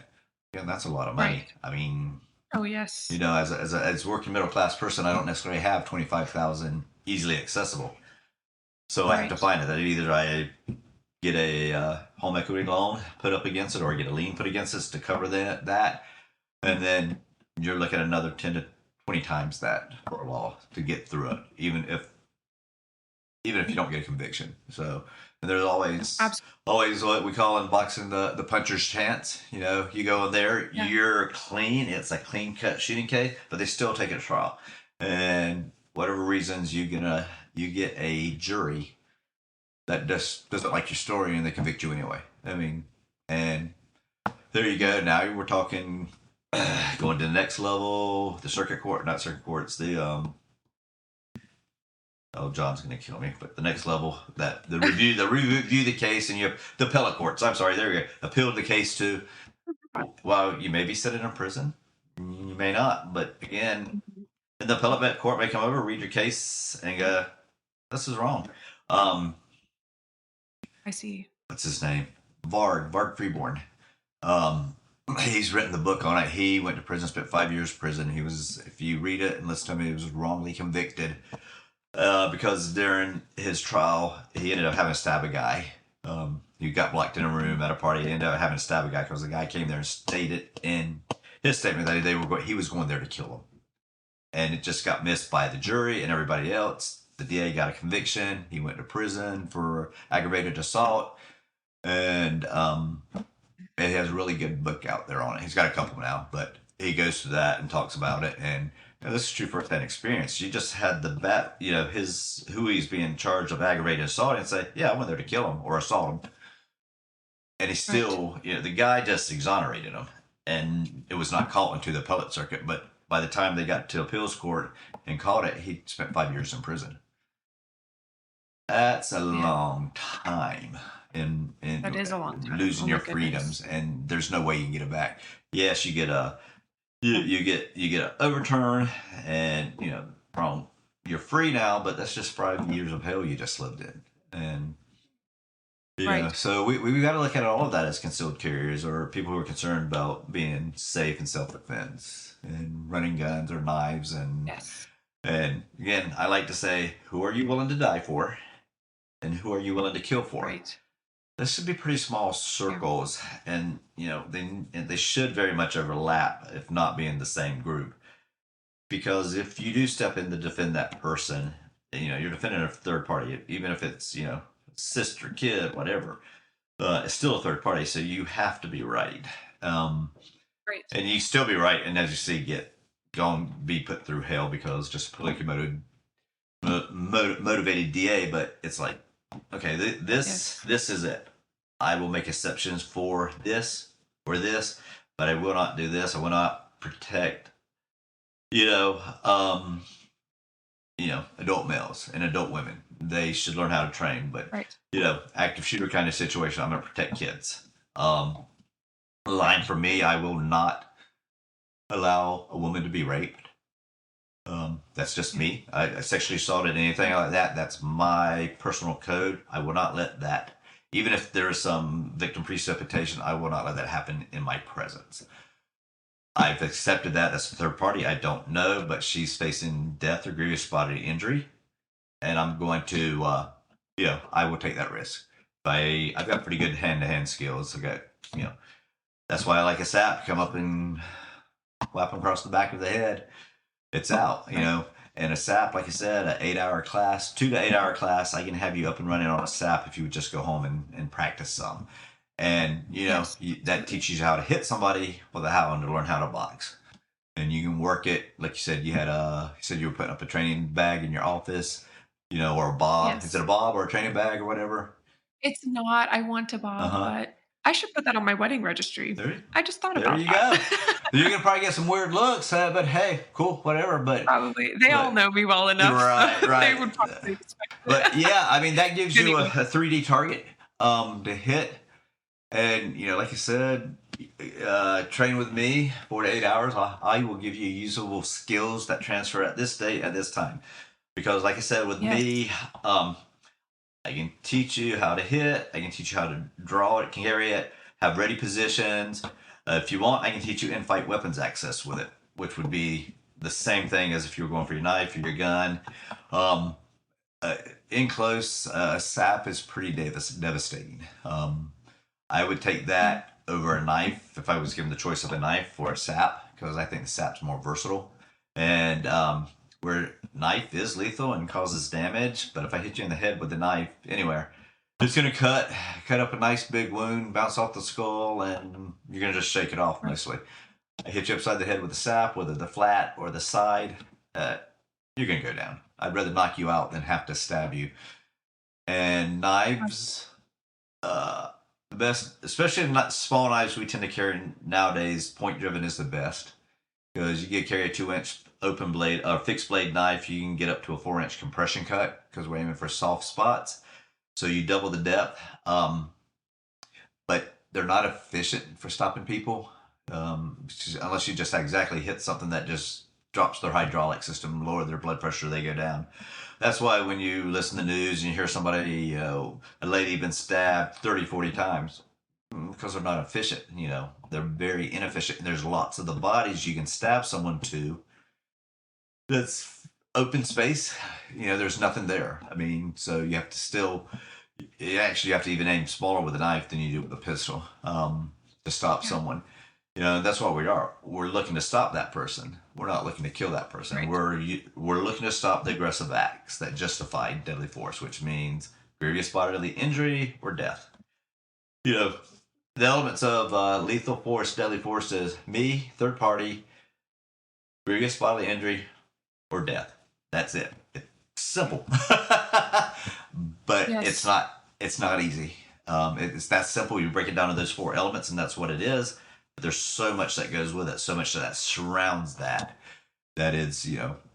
Yeah, that's a lot of money. Right. I mean, Oh yes. as a working middle class person, I don't necessarily have 25,000 easily accessible. So I have to find it. Either I get a home equity loan put up against it, or I get a lien put against it to cover that, and then you're looking at another 10 to 20 times that for a law to get through it. Even if even if you don't get a conviction. So and there's always Absolutely. always what we call in boxing the puncher's chance. You know, you go in there, Yeah. you're clean. It's a clean cut shooting case, but they still take it to trial. And whatever reasons you get a jury that just doesn't like your story and they convict you anyway. I mean, and there you go. Now we're talking going to the next level, the circuit court, not circuit courts, the oh, John's going to kill me. But the next level, that the review the case, and you have the appellate courts. I'm sorry, there you go. Appeal the case to. Well, you may be sitting in prison, you may not. But again, the appellate court may come over, read your case, and go, "This is wrong." I see. What's his name? Varg Freeborn. He's written the book on it. He went to prison, spent 5 years in prison. He was, if you read it and listen to him, he was wrongly convicted. Because during his trial, he ended up having to stab a guy. He got blocked in a room at a party. He ended up having to stab a guy because the guy came there and stated in his statement that he was going there to kill him. And it just got missed by the jury and everybody else. The DA got a conviction. He went to prison for aggravated assault. And he has a really good book out there on it. He's got a couple now, but he goes through that and talks about it. And this is true first-hand experience. You just had who he's being charged of aggravated assault, and say, "Yeah, I went there to kill him or assault him," and he still, right. The guy just exonerated him, and it was not caught into the appellate circuit. But by the time they got to appeals court and caught it, he spent 5 years in prison. That's a long time. In That is a long time. Losing your freedoms, and there's no way you can get it back. Yes, you get you get an overturn, and you're free now, but that's just 5 years of hell you just lived in. And right. So we got to look at all of that as concealed carriers or people who are concerned about being safe and self-defense and running guns or knives. And yes. And again, I like to say, who are you willing to die for, and who are you willing to kill for? Right. This should be pretty small circles, and they should very much overlap, if not be in the same group. Because if you do step in to defend that person, you're defending a third party, even if it's sister, kid, whatever. It's still a third party, so you have to be right. Right. And you still be right, and as you see, be put through hell because just politically motivated DA. But it's like, okay, this is it. I will make exceptions for this or this, but I will not do this. I will not protect, adult males and adult women. They should learn how to train, but right. Active shooter kind of situation. I'm going to protect kids. Line for me, I will not allow a woman to be raped. That's just me. I sexually assaulted anything like that. That's my personal code. I will not let that, even if there is some victim precipitation, I will not let that happen in my presence. I've accepted that. That's a third party. I don't know, but she's facing death or grievous bodily injury. And I'm going to, I will take that risk. I've got pretty good hand-to-hand skills. I've got, that's why I like a sap. Come up and whap them across the back of the head. It's out, And a SAP, like I said, an 8-hour class, 2 to 8 hour class, I can have you up and running on a SAP if you would just go home and practice some. And, that teaches you how to hit somebody without having to learn how to box. And you can work it, like you said, you said you were putting up a training bag in your office, or a bob. Yes. Is it a bob or a training bag or whatever? It's not. I want a bob, but I should put that on my wedding registry. I just thought about that. There you go. You're going to probably get some weird looks, but hey, cool, whatever. But probably. They all know me well enough. Right. They would probably expect it. But yeah, I mean, that gives you a 3D target to hit. And, like I said, train with me 4 to 8 hours. I will give you usable skills that transfer at this date, at this time. Because like I said, with me, I can teach you how to hit. I can teach you how to draw it, carry it, have ready positions. If you want, I can teach you in-fight weapons access with it, which would be the same thing as if you were going for your knife or your gun. In close, SAP is pretty devastating. I would take that over a knife if I was given the choice of a knife or a SAP, because I think the SAP's more versatile. And where knife is lethal and causes damage, but if I hit you in the head with the knife anywhere, it's going to cut up a nice big wound, bounce off the skull, and you're going to just shake it off mostly. I hit you upside the head with a sap, whether the flat or the side, you're going to go down. I'd rather knock you out than have to stab you. And knives, the best, especially not small knives we tend to carry nowadays, point driven is the best. Because you can carry a 2-inch open blade, a fixed blade knife, you can get up to a 4-inch compression cut because we're aiming for soft spots. So you double the depth. But they're not efficient for stopping people unless you just exactly hit something that just drops their hydraulic system, lower their blood pressure, they go down. That's why when you listen to the news and you hear somebody, a lady been stabbed 30, 40 times, because they're not efficient, they're very inefficient. There's lots of the bodies you can stab someone to that's open space. There's nothing there. I mean, so you have to you have to even aim smaller with a knife than you do with a pistol to stop someone. That's what we are. We're looking to stop that person. We're not looking to kill that person. Right. We're looking to stop the aggressive acts that justify deadly force, which means grievous bodily injury or death. The elements of lethal force, deadly force is me, third party, grievous bodily injury, or death. That's it. It's simple, but it's not easy. It's that simple. You break it down to those 4 elements, and that's what it is. But there's so much that goes with it, so much that surrounds that. That is,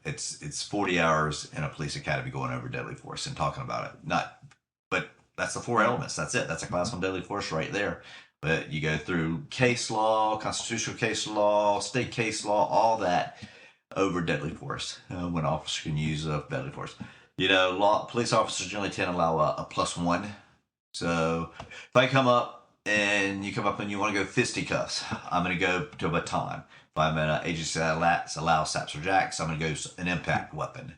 it's 40 hours in a police academy going over deadly force and talking about it. But that's the 4 elements. That's it. That's a class on deadly force right there. But you go through case law, constitutional case law, state case law, all that over deadly force when officers can use deadly force. Police officers generally tend to allow a +1. So if I come up and you come up and you want to go fisticuffs, I'm going to go to a baton. If I'm in an agency that allows saps or jacks, I'm going to go an impact weapon.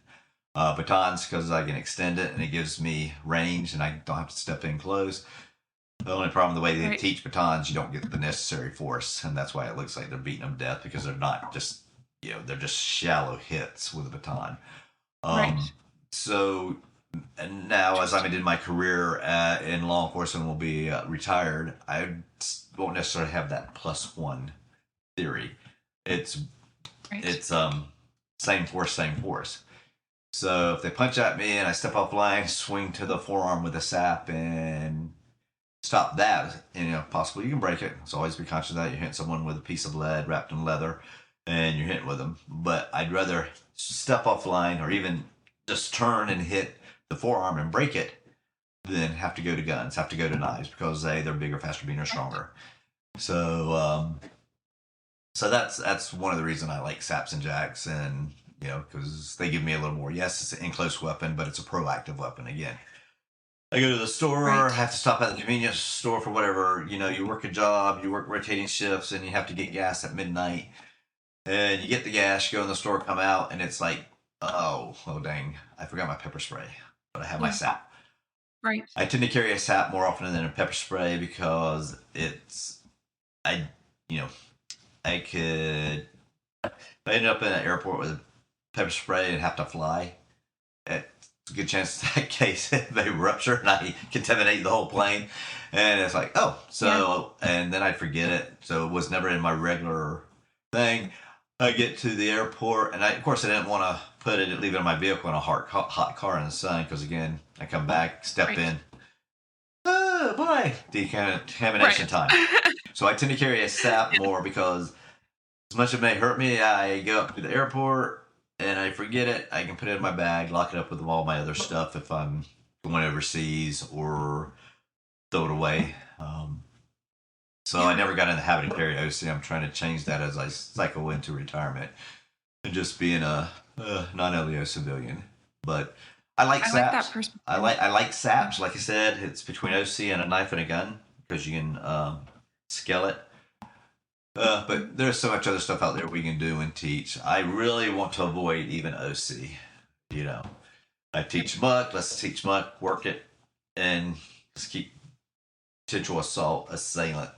Batons, because I can extend it and it gives me range and I don't have to step in close. The only problem, the way they teach batons, you don't get the necessary force, and that's why it looks like they're beating them to death, because they're not just, they're just shallow hits with a baton. So, and now as I'm in my career in law enforcement, will be retired, I won't necessarily have that +1 theory. It's same force. So if they punch at me and I step off line, swing to the forearm with a sap and stop that, possibly you can break it. So always be conscious of that. You're hitting someone with a piece of lead wrapped in leather and you're hitting with them. But I'd rather step off line or even just turn and hit the forearm and break it than have to go to guns, have to go to knives, because they're bigger, faster, meaner, stronger. So that's one of the reasons I like saps and jacks, and because they give me a little more. Yes, it's an in-close weapon, but it's a proactive weapon. Again, I go to the store, have to stop at the convenience store for whatever, you work a job, you work rotating shifts, and you have to get gas at midnight. And you get the gas, you go in the store, come out, and it's like, oh dang, I forgot my pepper spray, but I have my sap. Right. I tend to carry a sap more often than a pepper spray because I could, if I end up in an airport with a pepper spray and have to fly, it's a good chance that case may rupture and I contaminate the whole plane. And it's like, and then I'd forget it. So it was never in my regular thing. I get to the airport, and of course I didn't want to leave it in my vehicle in a hot car in the sun, because again, I come back, step in, oh boy, decontamination time. So I tend to carry a sap more, because as much as it may hurt me, I go up to the airport and I forget it. I can put it in my bag, lock it up with all my other stuff if I'm going overseas, or throw it away. So I never got in the habit of carrying OC. I'm trying to change that as I cycle into retirement and just being a non-LEO civilian. But I like saps. Like that perspective. I like saps. Like I said, it's between OC and a knife and a gun, because you can scale it. But there's so much other stuff out there we can do and teach. I really want to avoid even OC. I teach muck. Let's teach muck. Work it, and just keep potential assailant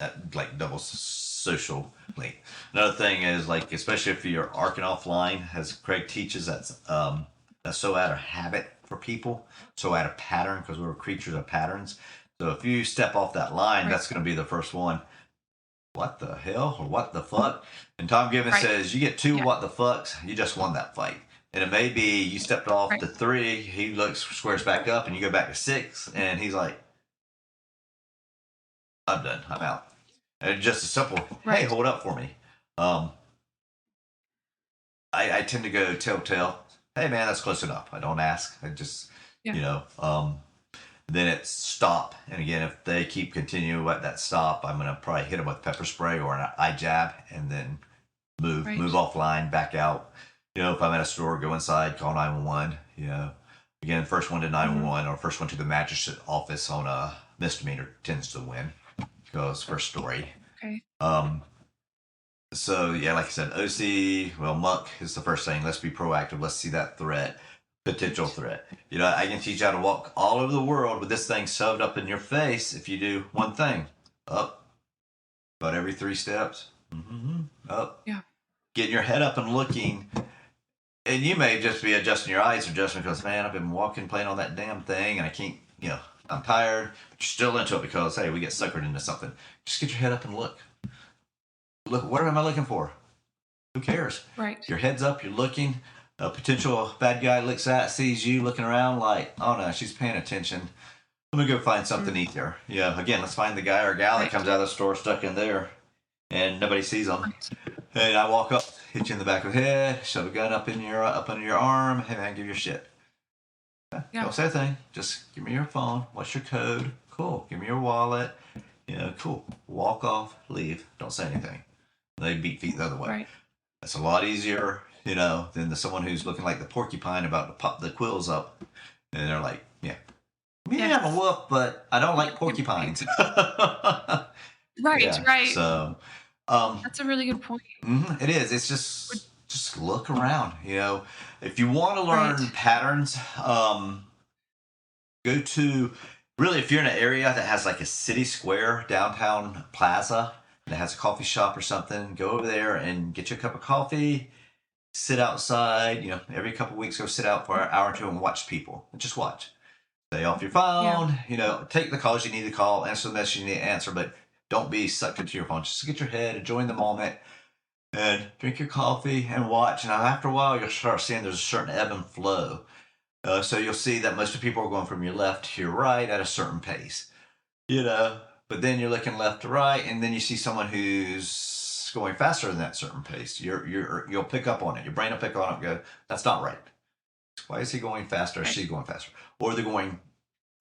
that like double social link. Another thing is like, especially if you're arcing offline, as Craig teaches, that's so out of habit for people, so out of pattern, because we're creatures of patterns. So if you step off that line, that's going to be the first one. What the hell or what the fuck? And Tom Gibbons says you get two what the fucks, you just won that fight. And it may be you stepped off to 3, he looks, squares back up, and you go back to 6, and he's like, I'm done, I'm out. And just a simple, hey, hold up for me. I tend to go telltale. Hey man, that's close enough. I don't ask. I just, then it's stop. And again, if they keep continuing at that stop, I'm gonna probably hit them with pepper spray or an eye jab, and then move offline, back out. If I'm at a store, go inside, call 911. Again, first one to 911 or first one to the magistrate office on a misdemeanor tends to win, because first story. Okay. So yeah, like I said, OC, muck is the first thing. Let's be proactive. Let's see that threat, potential threat. I can teach you how to walk all over the world with this thing shoved up in your face if you do one thing. Up, about every 3 steps. Up. Yeah. Getting your head up and looking. And you may just be adjusting your eyes, adjusting because, man, I've been walking, playing on that damn thing, and I can't, I'm tired. But you're still into it because, hey, we get suckered into something. Just get your head up and look. Look, what am I looking for? Who cares? Right. Your head's up, you're looking. A potential bad guy sees you looking around like, oh no, she's paying attention. Let me go find something easier. Again, let's find the guy or gal that comes out of the store stuck in there and nobody sees them. And I walk up, hit you in the back of the head, shove a gun up under your arm. Hey man, give your shit. Don't say a thing. Just give me your phone. What's your code? Cool. Give me your wallet. Cool. Walk off, leave. Don't say anything. They beat feet the other way. Right. That's a lot easier, than someone who's looking like the porcupine about to pop the quills up. And they're like, I'm a wolf, but I don't like porcupines. Right. So that's a really good point. It is. It's just look around. If you want to learn patterns, go to, really, if you're in an area that has like a city square, downtown plaza, that has a coffee shop or something, go over there and get you a cup of coffee, sit outside. Every couple of weeks, go sit out for an hour or 2 and watch people. And just watch. Stay off your phone. Take the calls you need to call, answer the message you need to answer, but don't be sucked into your phone. Just get your head, enjoy the moment, and drink your coffee and watch. And after a while, you'll start seeing there's a certain ebb and flow. So you'll see that most of the people are going from your left to your right at a certain pace. But then you're looking left to right, and then you see someone who's going faster than that certain pace. You'll pick up on it. Your brain will pick on it and go, that's not right. Why is he going faster? Or she going faster? Or they're going,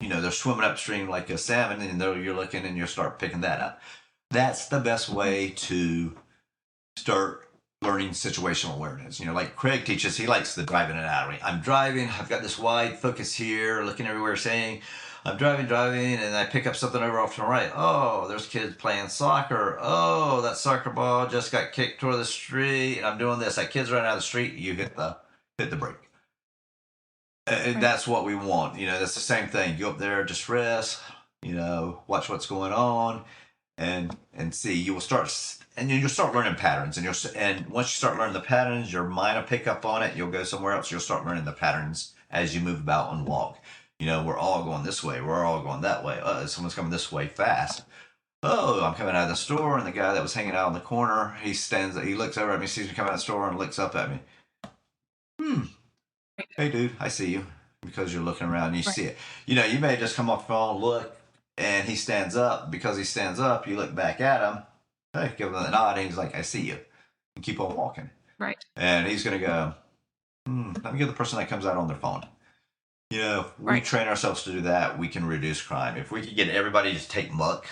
they're swimming upstream like a salmon, and you're looking and you'll start picking that up. That's the best way to start learning situational awareness. Like Craig teaches, he likes the driving anatomy. I'm driving, I've got this wide focus here, looking everywhere, saying, I'm driving, and I pick up something over off to the right. Oh, there's kids playing soccer. Oh, that soccer ball just got kicked toward the street, and I'm doing this. That kid's running out of the street. You hit the brake. That's what we want. That's the same thing. Go up there, just rest. Watch what's going on, and see. You'll start learning patterns, and once you start learning the patterns, your mind will pick up on it. You'll go somewhere else. You'll start learning the patterns as you move about and walk. We're all going this way. We're all going that way. Someone's coming this way fast. Oh, I'm coming out of the store, and the guy that was hanging out in the corner, he looks over at me, sees me coming out of the store, and looks up at me. Hey, dude, I see you, because you're looking around and you see it. You may just come off the phone, look, and he stands up. Because he stands up, you look back at him. Hey, give him a nod, and he's like, I see you. And keep on walking. Right. And he's going to go, let me get the person that comes out on their phone. If we train ourselves to do that, we can reduce crime. If we could get everybody to take muck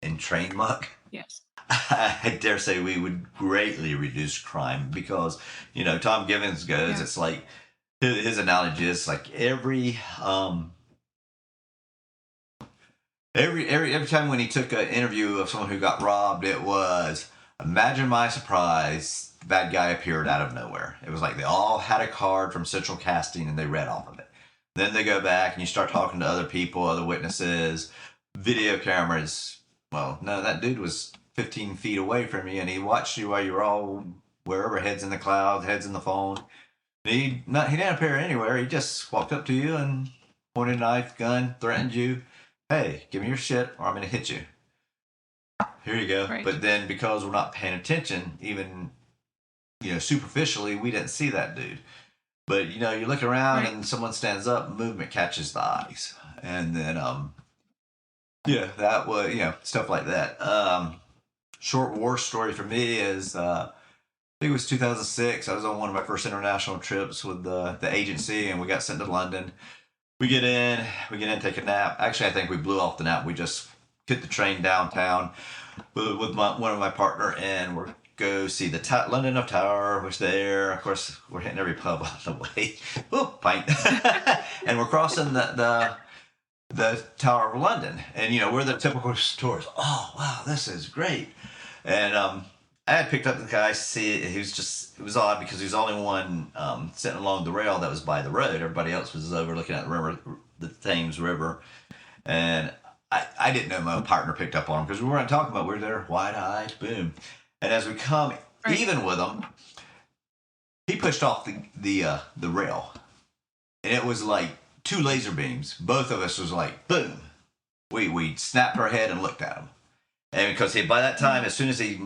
and train muck, yes, I dare say we would greatly reduce crime, because, Tom Gibbons goes, it's like, his analogy is like every time when he took an interview of someone who got robbed, it was, imagine my surprise, the bad guy appeared out of nowhere. It was like they all had a card from Central Casting and they read off of it. Then they go back and you start talking to other people, other witnesses, video cameras, well, no, that dude was 15 feet away from you, and he watched you while you were all wherever, heads in the clouds, heads in the phone. He didn't appear anywhere. He just walked up to you and pointed a knife, gun, threatened you. Hey, give me your shit, or I'm going to hit you. Here you go. Right. But then because we're not paying attention, even superficially, we didn't see that dude. But you look around and someone stands up, movement catches the eyes, and then that was stuff like that. Short war story for me is I think it was 2006. I was on one of my first international trips with the agency, and we got sent to London. We get in, take a nap. Actually, I think we blew off the nap. We just took the train downtown with one of my partner, and we're go see the London Tower, was there. Of course, we're hitting every pub on the way. Whoop, pint. And we're crossing the Tower of London. And, we're the typical tourists. Oh, wow, this is great. And I had picked up the guy. It was odd because he was the only one sitting along the rail that was by the road. Everybody else was over looking at the river, the Thames River. And I didn't know my partner picked up on him because we weren't talking about, we were there wide-eyed, boom. And as we come, even with him, he pushed off the rail, and it was like two laser beams. Both of us was like, boom. We snapped our head and looked at him, and because by that time, as soon as he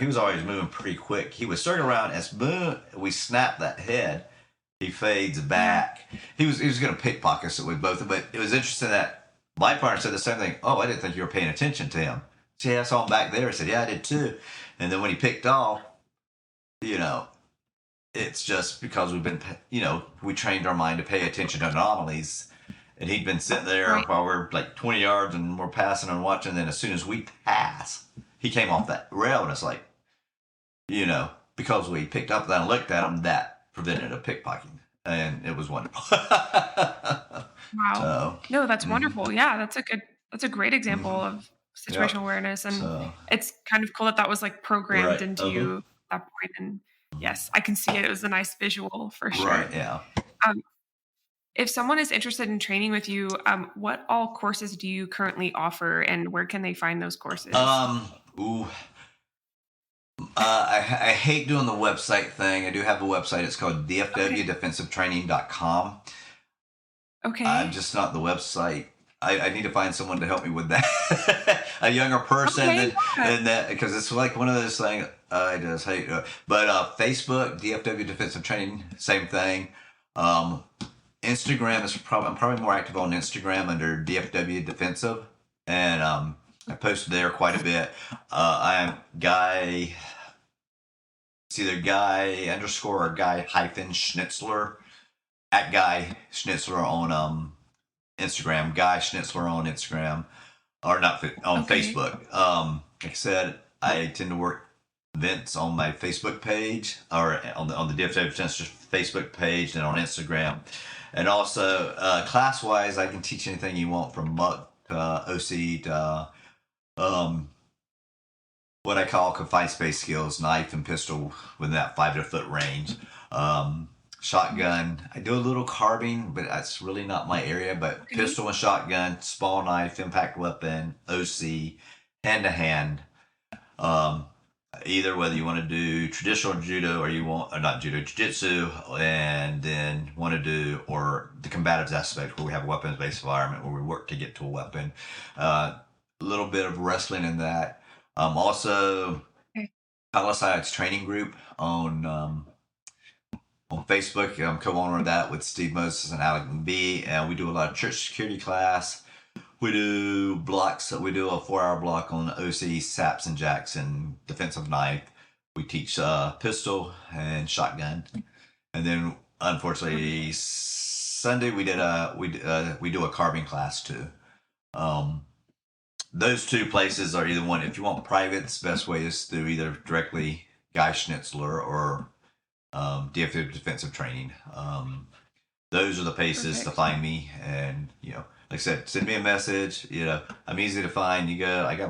was always moving pretty quick. He was circling around. As boom, we snapped that head. He fades back. He was going to pickpocket us with both. But it was interesting that my partner said the same thing. Oh, I didn't think you were paying attention to him. See, I saw him back there. I said, yeah, I did too. And then when he picked off, it's just because we trained our mind to pay attention to anomalies. And he'd been sitting there while we're like 20 yards and we're passing and watching. And then as soon as we pass, he came off that rail, and it's like, because we picked up that and looked at him, that prevented a pickpocketing. And it was wonderful. Wow. So, no, that's wonderful. Yeah, that's a great example of situational awareness, and it's kind of cool that was like programmed into you at that point. And yes, I can see it. It was a nice visual for sure. Right, yeah. If someone is interested in training with you, what all courses do you currently offer, and where can they find those courses? I hate doing the website thing. I do have a website. It's called dfwdefensivetraining.com. Okay. I'm just not the website. I need to find someone to help me with that. A younger person, and that, because it's like one of those things I just hate. But Facebook, DFW Defensive Training, same thing. Instagram is I'm probably more active on Instagram under DFW Defensive, and I post there quite a bit. I am Guy. It's either Guy _ or Guy -Schnitzler at Guy Schnitzler on Instagram, Guy Schnitzler on Instagram, or not on Facebook. Like I said, I tend to work events on my Facebook page, or on the DFW Defensive Facebook page, and on Instagram. And also, class-wise, I can teach anything you want, from MUC to OC to what I call confined space skills, knife and pistol within that 5-foot range. Shotgun, I do a little carving, but that's really not my area. But pistol and shotgun, small knife, impact weapon, OC, hand-to-hand. Either whether you want to do traditional judo or not judo, jiu-jitsu, and then want to do, or the combatives aspect where we have a weapons-based environment where we work to get to a weapon. A little bit of wrestling in that. Also, Palisades Training Group on Facebook. I'm co-owner of that with Steve Moses and Alec B. And we do a lot of church security class. We do blocks. We do a 4-hour block on OC, SAPs and jacks, and defensive knife. We teach pistol and shotgun. And then, unfortunately, Sunday we do a carving class too. Those two places are either one. If you want private, the best way is through either directly Guy Schnitzler or DFW Defensive Training. Those are the places to find me. And like I said, send me a message. I'm easy to find. I got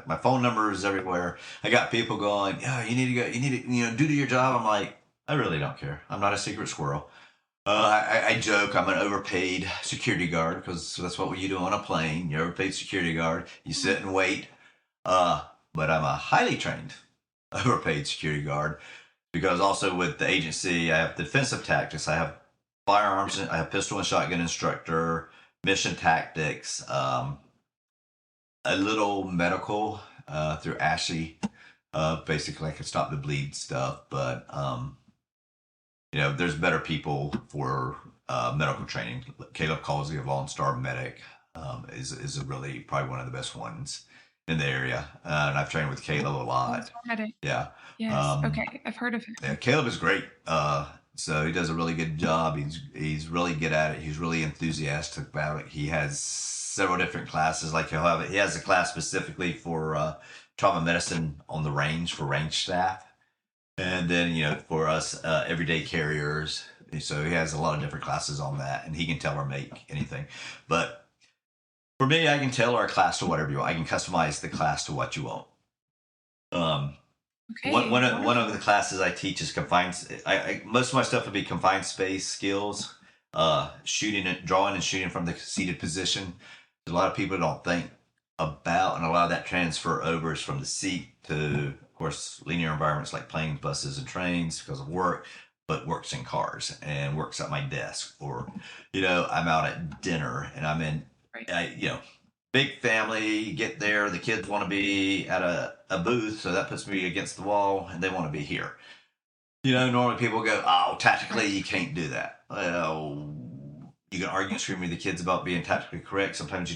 my phone number is everywhere. I got people going, you need to go, you need to do your job. I'm like, I really don't care. I'm not a secret squirrel. I joke I'm an overpaid security guard, because that's what you do on a plane. You're overpaid security guard. You sit and wait But I'm a highly trained overpaid security guard because also with the agency, I have defensive tactics. I have firearms, I have pistol and shotgun instructor, mission tactics, a little medical through ASHI. Basically, I can stop the bleed stuff, but there's better people for medical training. Caleb Causey of Lone Star Medic is a really probably one of the best ones in the area, and I've trained with Caleb a lot. Yeah. Yes. Okay, I've heard of him. Yeah, Caleb is great. So he does a really good job. He's really good at it. He's really enthusiastic about it. He has several different classes. Like he has a class specifically for trauma medicine on the range for range staff, and then for us everyday carriers. So he has a lot of different classes on that, and he can tailor make anything. But for me, I can tailor a class to whatever you want. I can customize the class to what you want. Okay. One of the classes I teach is confined. Most of my stuff would be confined space skills, drawing and shooting from the seated position. A lot of people don't think about, and a lot of that transfer over is from the seat to, of course, linear environments like planes, buses, and trains because of work, but works in cars and works at my desk, or I'm out at dinner and I'm in, big family, get there, the kids want to be at a booth, so that puts me against the wall, and they want to be here. Normally people go, oh, tactically, you can't do that. Well, you can argue and scream with the kids about being tactically correct. Sometimes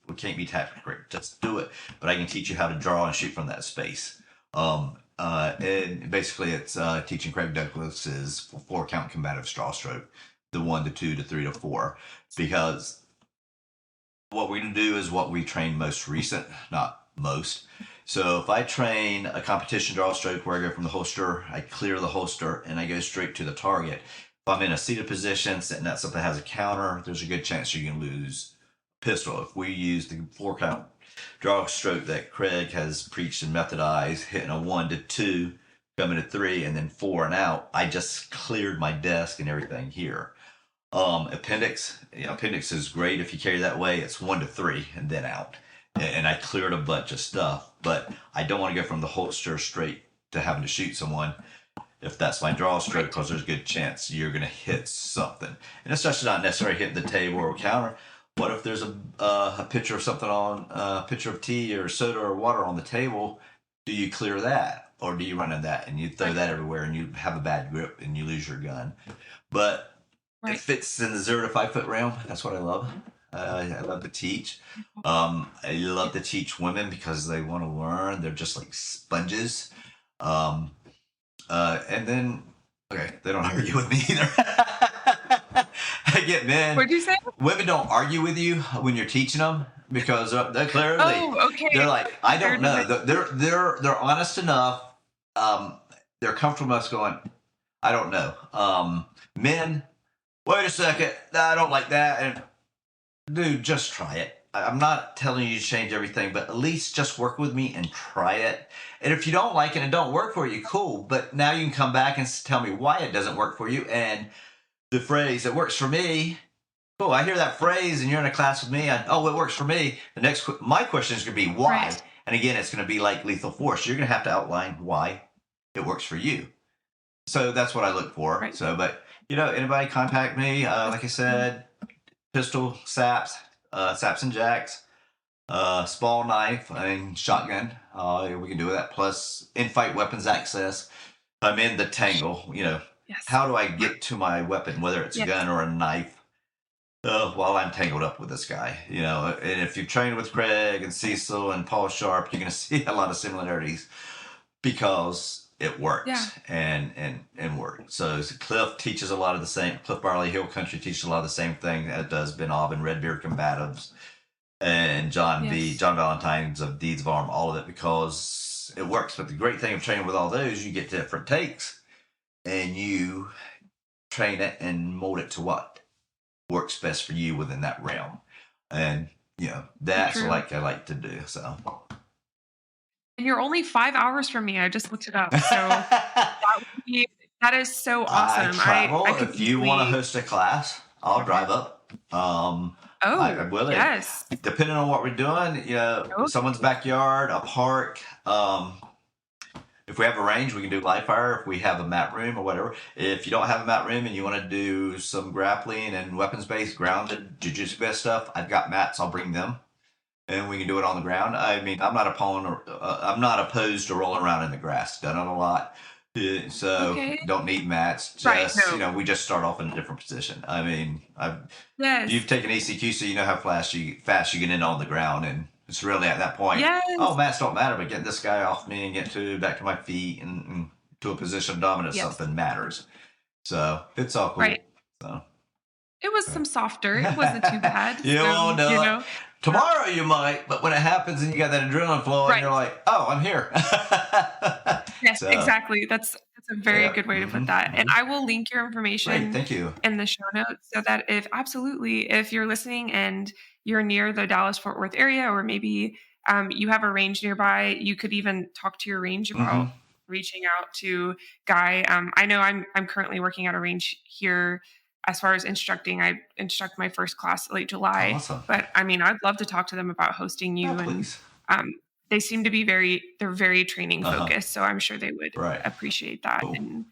we can't be tactically correct. Just do it. But I can teach you how to draw and shoot from that space. And basically it's teaching Craig Douglas's 4-count combative straw stroke, the 1 to 2 to 3 to 4, because what we do is what we train most recent, not most. So if I train a competition draw stroke where I go from the holster, I clear the holster, and I go straight to the target. If I'm in a seated position, sitting at something that has a counter, there's a good chance you can lose a pistol. If we use the 4-count draw stroke that Craig has preached and methodized, hitting a 1 to 2, coming to 3, and then 4 and out, I just cleared my desk and everything here. Appendix is great if you carry that way. It's 1 to 3 and then out. And I cleared a bunch of stuff, but I don't want to go from the holster straight to having to shoot someone if that's my draw stroke, because there's a good chance you're going to hit something. And it's just not necessarily hitting the table or counter. What if there's a picture of something on a picture of tea or soda or water on the table? Do you clear that, or do you run in that and you throw that everywhere and you have a bad grip and you lose your gun? But it fits in the 0 to 5 foot realm. That's what I love. I love to teach. I love to teach women because they want to learn. They're just like sponges. And then, they don't argue with me either. I get men. What'd you say? Women don't argue with you when you're teaching them because they're clearly, they're like, I don't know. They're honest enough. They're comfortable enough going, I don't know. Men, wait a second, I don't like that. And dude, just try it. I'm not telling you to change everything, but at least just work with me and try it. And if you don't like it and don't work for you, cool. But now you can come back and tell me why it doesn't work for you. And the phrase, it works for me. Cool, I hear that phrase and you're in a class with me. It works for me. My question is going to be why. Right. And again, it's going to be like lethal force. You're going to have to outline why it works for you. So that's what I look for. Right. So, but anybody contact me. Like I said, pistol, saps and jacks, small knife, and shotgun. We can do that. Plus in-fight weapons access. I'm in the tangle. How do I get to my weapon, whether it's a gun or a knife, while I'm tangled up with this guy? And if you train with Craig and Cecil and Paul Sharp, you're going to see a lot of similarities because it works and works. So Cliff teaches a lot of the same. Cliff Barley Hill Country teaches a lot of the same thing that does Ben Ob and Redbeard Combatives and John Valentine's of Deeds of Arm, all of it, because it works. But the great thing of training with all those, you get different takes and you train it and mold it to what works best for you within that realm. And that's what I like to do. So. And you're only 5 hours from me. I just looked it up. So that is so awesome. If you want to host a class, I'll drive up. I'm Oh, willing. yes. Depending on what we're doing, Okay. someone's backyard, a park. If we have a range, we can do live fire. If we have a mat room or whatever. If you don't have a mat room and you want to do some grappling and weapons-based, grounded, jiu-jitsu-based stuff, I've got mats. I'll bring them, and we can do it on the ground. I mean, I'm not opposed to rolling around in the grass. Done it a lot. So Okay. don't need mats. Right. Just No. we just start off in a different position. I mean, Yes. you've taken ECQ, so you know how fast you get in on the ground, and it's really at that point. Oh, Yes. mats don't matter, but getting this guy off me and get back to my feet and to a position of dominance, Yes. something matters. So it's all cool. Right. So It was some softer. It wasn't too bad. You won't know you it. know. Tomorrow you might, but when it happens and you got that adrenaline flow, Right. and you're like, "Oh, I'm here." Yes, So, exactly. That's a very yeah. good way to put that. And I will link your Great, information thank you. in the show notes so that if you're listening and you're near the Dallas-Fort Worth area, or maybe you have a range nearby, you could even talk to your range about reaching out to Guy. I know I'm currently working at a range here. As far as instructing, I instruct my first class late July. Awesome. But I mean, I'd love to talk to them about hosting you. Oh, And please. they seem to be they're very training focused. So I'm sure they would Right. appreciate that. Cool. And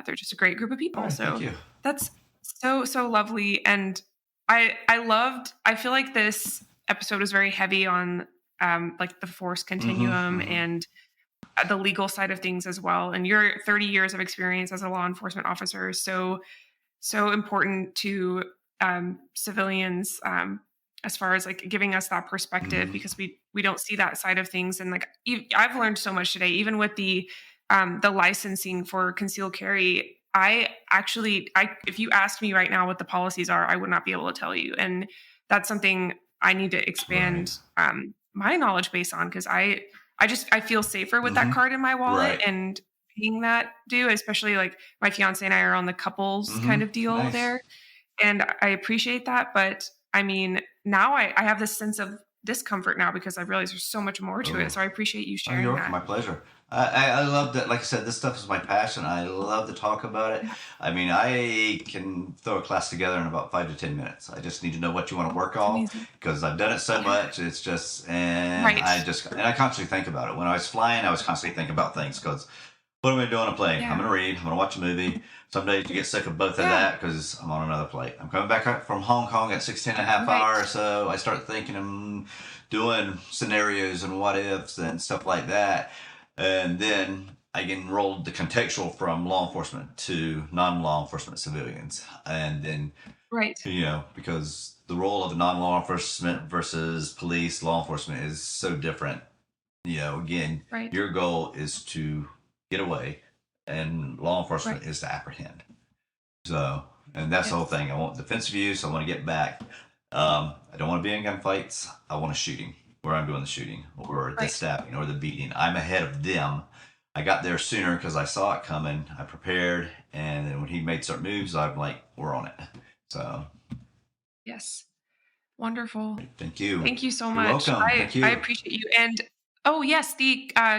they're just a great group of people. All right, So thank you. that's so lovely. And I feel like this episode is very heavy on like the force continuum and the legal side of things as well. And your 30 years of experience as a law enforcement officer is so important to civilians as far as like giving us that perspective, because we don't see that side of things. And like I've learned so much today, even with the licensing for concealed carry. If you asked me right now what the policies are, I would not be able to tell you. And that's something I need to expand my knowledge base on, because I feel safer with that card in my wallet and paying that due, especially like my fiance and I are on the couples kind of deal there. And I appreciate that. But I mean, now I have this sense of discomfort now because I realize there's so much more to it. So I appreciate you sharing that. My pleasure. I love that. Like I said, this stuff is my passion. I love to talk about it. I mean, I can throw a class together in about 5 to 10 minutes. I just need to know what you want to work on, because I've done it so much. It's just, and I constantly think about it. When I was flying, I was constantly thinking about things, because what am I doing on a plane? I'm going to read. I'm going to watch a movie. Some days you get sick of both of that because I'm on another flight. I'm coming back from Hong Kong at 16 and a half hours. So I start thinking and doing scenarios and what ifs and stuff like that. And then I get enrolled the contextual from law enforcement to non-law enforcement civilians. And then, because the role of non-law enforcement versus police, law enforcement is so different. Again, your goal is to get away, and law enforcement is to apprehend. So, and that's the whole thing. I want defensive use. I want to get back. I don't want to be in gunfights. I want a shooting where I'm doing the shooting or the stabbing or the beating. I'm ahead of them. I got there sooner because I saw it coming. I prepared, and then when he made certain moves, I'm like, we're on it. So, yes, wonderful. Thank you. Thank you so much. You're welcome. Thank you. I appreciate you. And the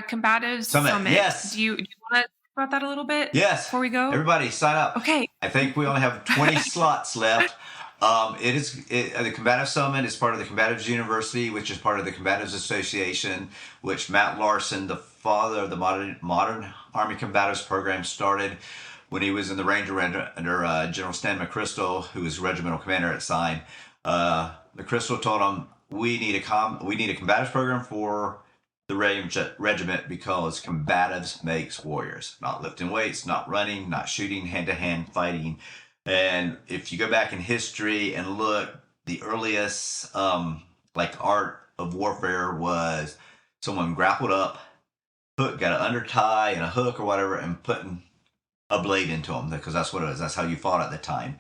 Combatives Summit. Yes. Do you want to talk about that a little bit? Yes. Before we go, everybody sign up. Okay. I think we only have 20 slots left. The Combatives Summit is part of the Combatives University, which is part of the Combatives Association, which Matt Larson, the father of the modern Army Combatives program, started when he was in the Ranger under General Stan McChrystal, who was regimental commander at Sign. McChrystal told him, we need a combatives program for the regiment, because combatives makes warriors. Not lifting weights, not running, not shooting, hand-to-hand fighting. And if you go back in history and look, the earliest art of warfare was someone grappled up, got an under tie and a hook or whatever, and putting a blade into them, because that's what it was. That's how you fought at the time.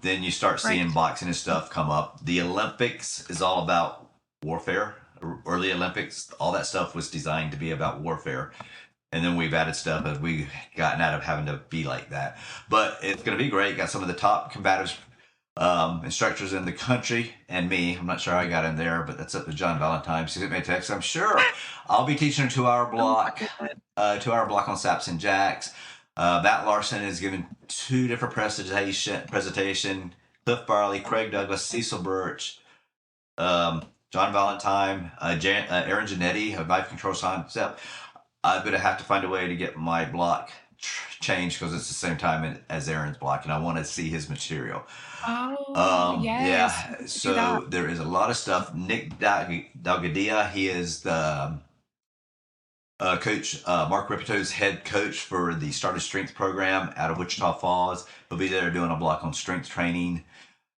Then you start seeing boxing and stuff come up. The Olympics is all about warfare. Early Olympics, all that stuff was designed to be about warfare. And then we've added stuff as we've gotten out of having to be like that. But it's going to be great. Got some of the top combatives instructors in the country, and me. I'm not sure I got in there, but that's up to John Valentine. She sent me a text. I'm sure I'll be teaching a 2-hour block, 2-hour block on Saps and Jacks. Matt Larson is giving 2 different presentation, Cliff Barley, Craig Douglas, Cecil Birch, John Valentine, Aaron Janetti of Knife Control Concept. I'm going to have to find a way to get my block changed because it's the same time as Aaron's block, and I want to see his material. Yes. Yeah, so there is a lot of stuff. Nick Dalgadia, he is the coach, Mark Ripeto's head coach for the Starter Strength program out of Wichita Falls. He'll be there doing a block on strength training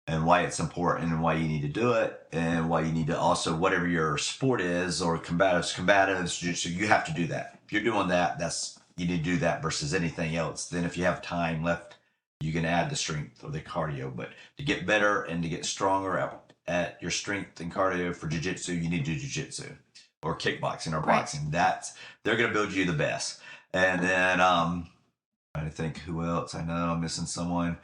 and why it's important and why you need to do it and why you need to also, whatever your sport is or combatives, jiu-jitsu, you have to do that. If you're doing that, you need to do that versus anything else. Then if you have time left, you can add the strength or the cardio. But to get better and to get stronger at your strength and cardio for jiu-jitsu, you need to do jiu-jitsu or kickboxing or boxing. They're going to build you the best. And then I'm trying to think who else. I know I'm missing someone.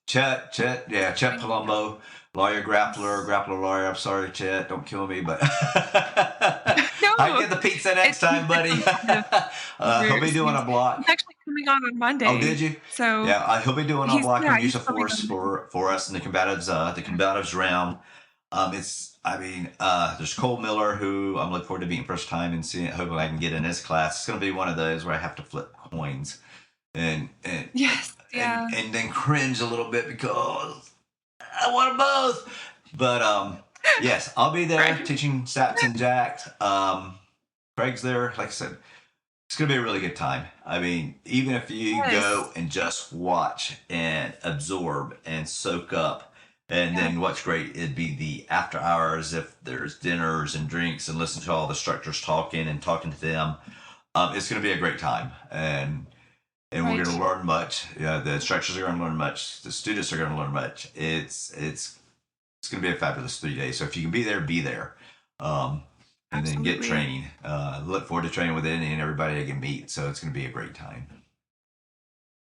Chet, Chet Palumbo, grappler lawyer. I'm sorry, Chet, don't kill me, but I get the pizza next time, buddy. He'll be doing a block. He's actually coming on Monday. Oh, did you? So yeah, he'll be doing a block on use of force for us in the combatives realm. There's Cole Miller, who I'm looking forward to being first time and seeing. Hopefully, I can get in his class. It's going to be one of those where I have to flip coins and yes. Yeah. And then cringe a little bit because I want them both. But yes, I'll be there teaching Saps and Jacks. Craig's there. Like I said, it's going to be a really good time. I mean, even if you go and just watch and absorb and soak up, and then what's great, it'd be the after hours if there's dinners and drinks and listen to all the instructors talking to them. It's going to be a great time. And we're going to learn much. Yeah, the instructors are going to learn much. The students are going to learn much. It's going to be a fabulous 3 days. So if you can be there, be there. And then get training. Look forward to training with any and everybody I can meet. So it's going to be a great time.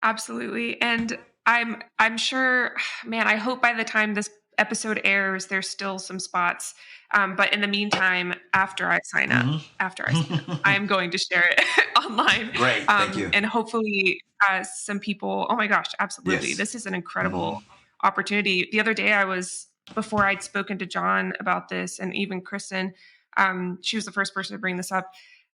Absolutely. And I'm sure, man, I hope by the time this episode airs, there's still some spots. But in the meantime, after I sign up, I am going to share it online. Great, thank you. And hopefully some people, oh my gosh, absolutely. Yes. This is an incredible opportunity. The other day before I'd spoken to John about this and even Kristen, she was the first person to bring this up.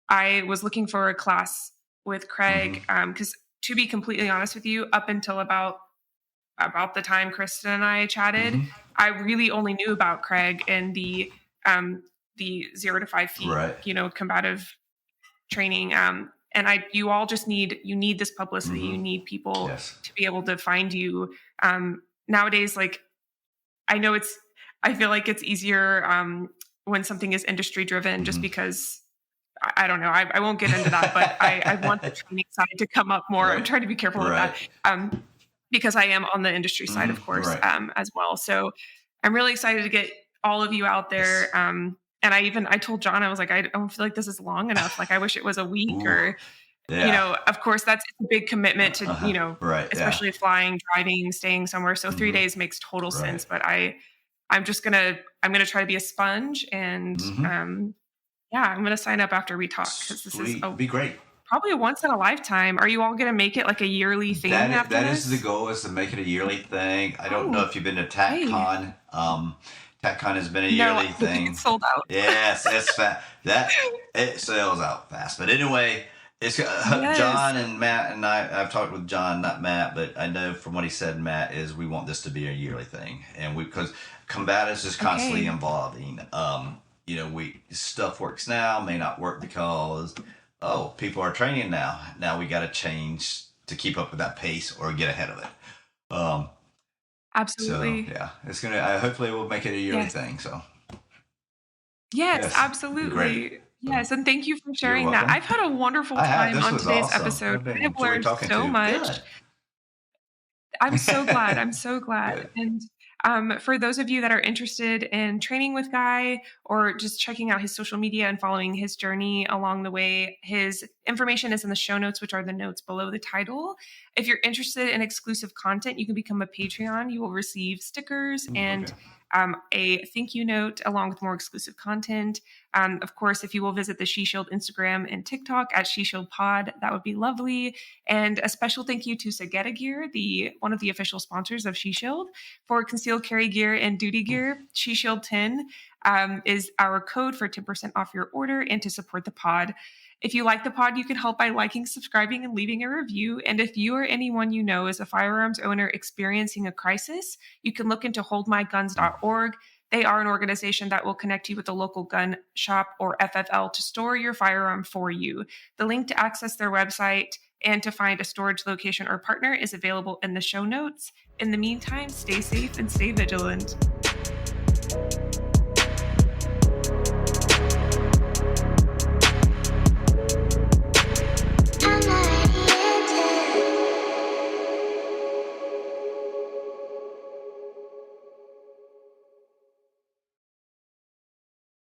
I was looking for a class with Craig because to be completely honest with you, up until about the time Kristen and I chatted, I really only knew about Craig and the 0 to 5 feet, combative training. And you all just need this publicity. You need people to be able to find you. Nowadays, like I feel like it's easier when something is industry driven, just because I don't know. I won't get into that, but I want the training side to come up more. I'm trying to be careful with that. Because I am on the industry side, of course, as well. So I'm really excited to get all of you out there. And I told John, I was like, I don't feel like this is long enough. Like, I wish it was a week or, of course, that's a big commitment to, especially flying, driving, staying somewhere. So 3 days makes total sense. But I'm going to try to be a sponge and, I'm going to sign up after we talk because this is be great. Probably a once in a lifetime. Are you all going to make it like a yearly thing after that this? Is the goal, is to make it a yearly thing. I don't know if you've been to TACCon. TACCon has been a yearly thing. It's sold out. Yes, it's fast. It sells out fast. But anyway, it's John and Matt and I've talked with John, not Matt, but I know from what he said, Matt, is we want this to be a yearly thing. And because combatives is constantly evolving. Stuff works now, may not work because people are training now. Now we got to change to keep up with that pace or get ahead of it. Absolutely. So, it's going to, hopefully we'll make it a yearly thing. So. Yes, absolutely. Great. Yes. And thank you for sharing that. I've had a wonderful time on today's episode. I have learned so much. Good. I'm so glad. I'm so glad. Good. And for those of you that are interested in training with Guy or just checking out his social media and following his journey along the way, his information is in the show notes, which are the notes below the title. If you're interested in exclusive content, you can become a Patreon. You will receive stickers and a thank you note along with more exclusive content. Of course, if you will visit the She Shield Instagram and TikTok at She Shield Pod, that would be lovely. And a special thank you to Sagetta Gear, one of the official sponsors of She Shield, for concealed carry gear and duty gear. She Shield 10 is our code for 10% off your order and to support the pod. If you like the pod, you can help by liking, subscribing, and leaving a review. And if you or anyone you know is a firearms owner experiencing a crisis, you can look into holdmyguns.org. They are an organization that will connect you with a local gun shop or FFL to store your firearm for you. The link to access their website and to find a storage location or partner is available in the show notes. In the meantime, stay safe and stay vigilant.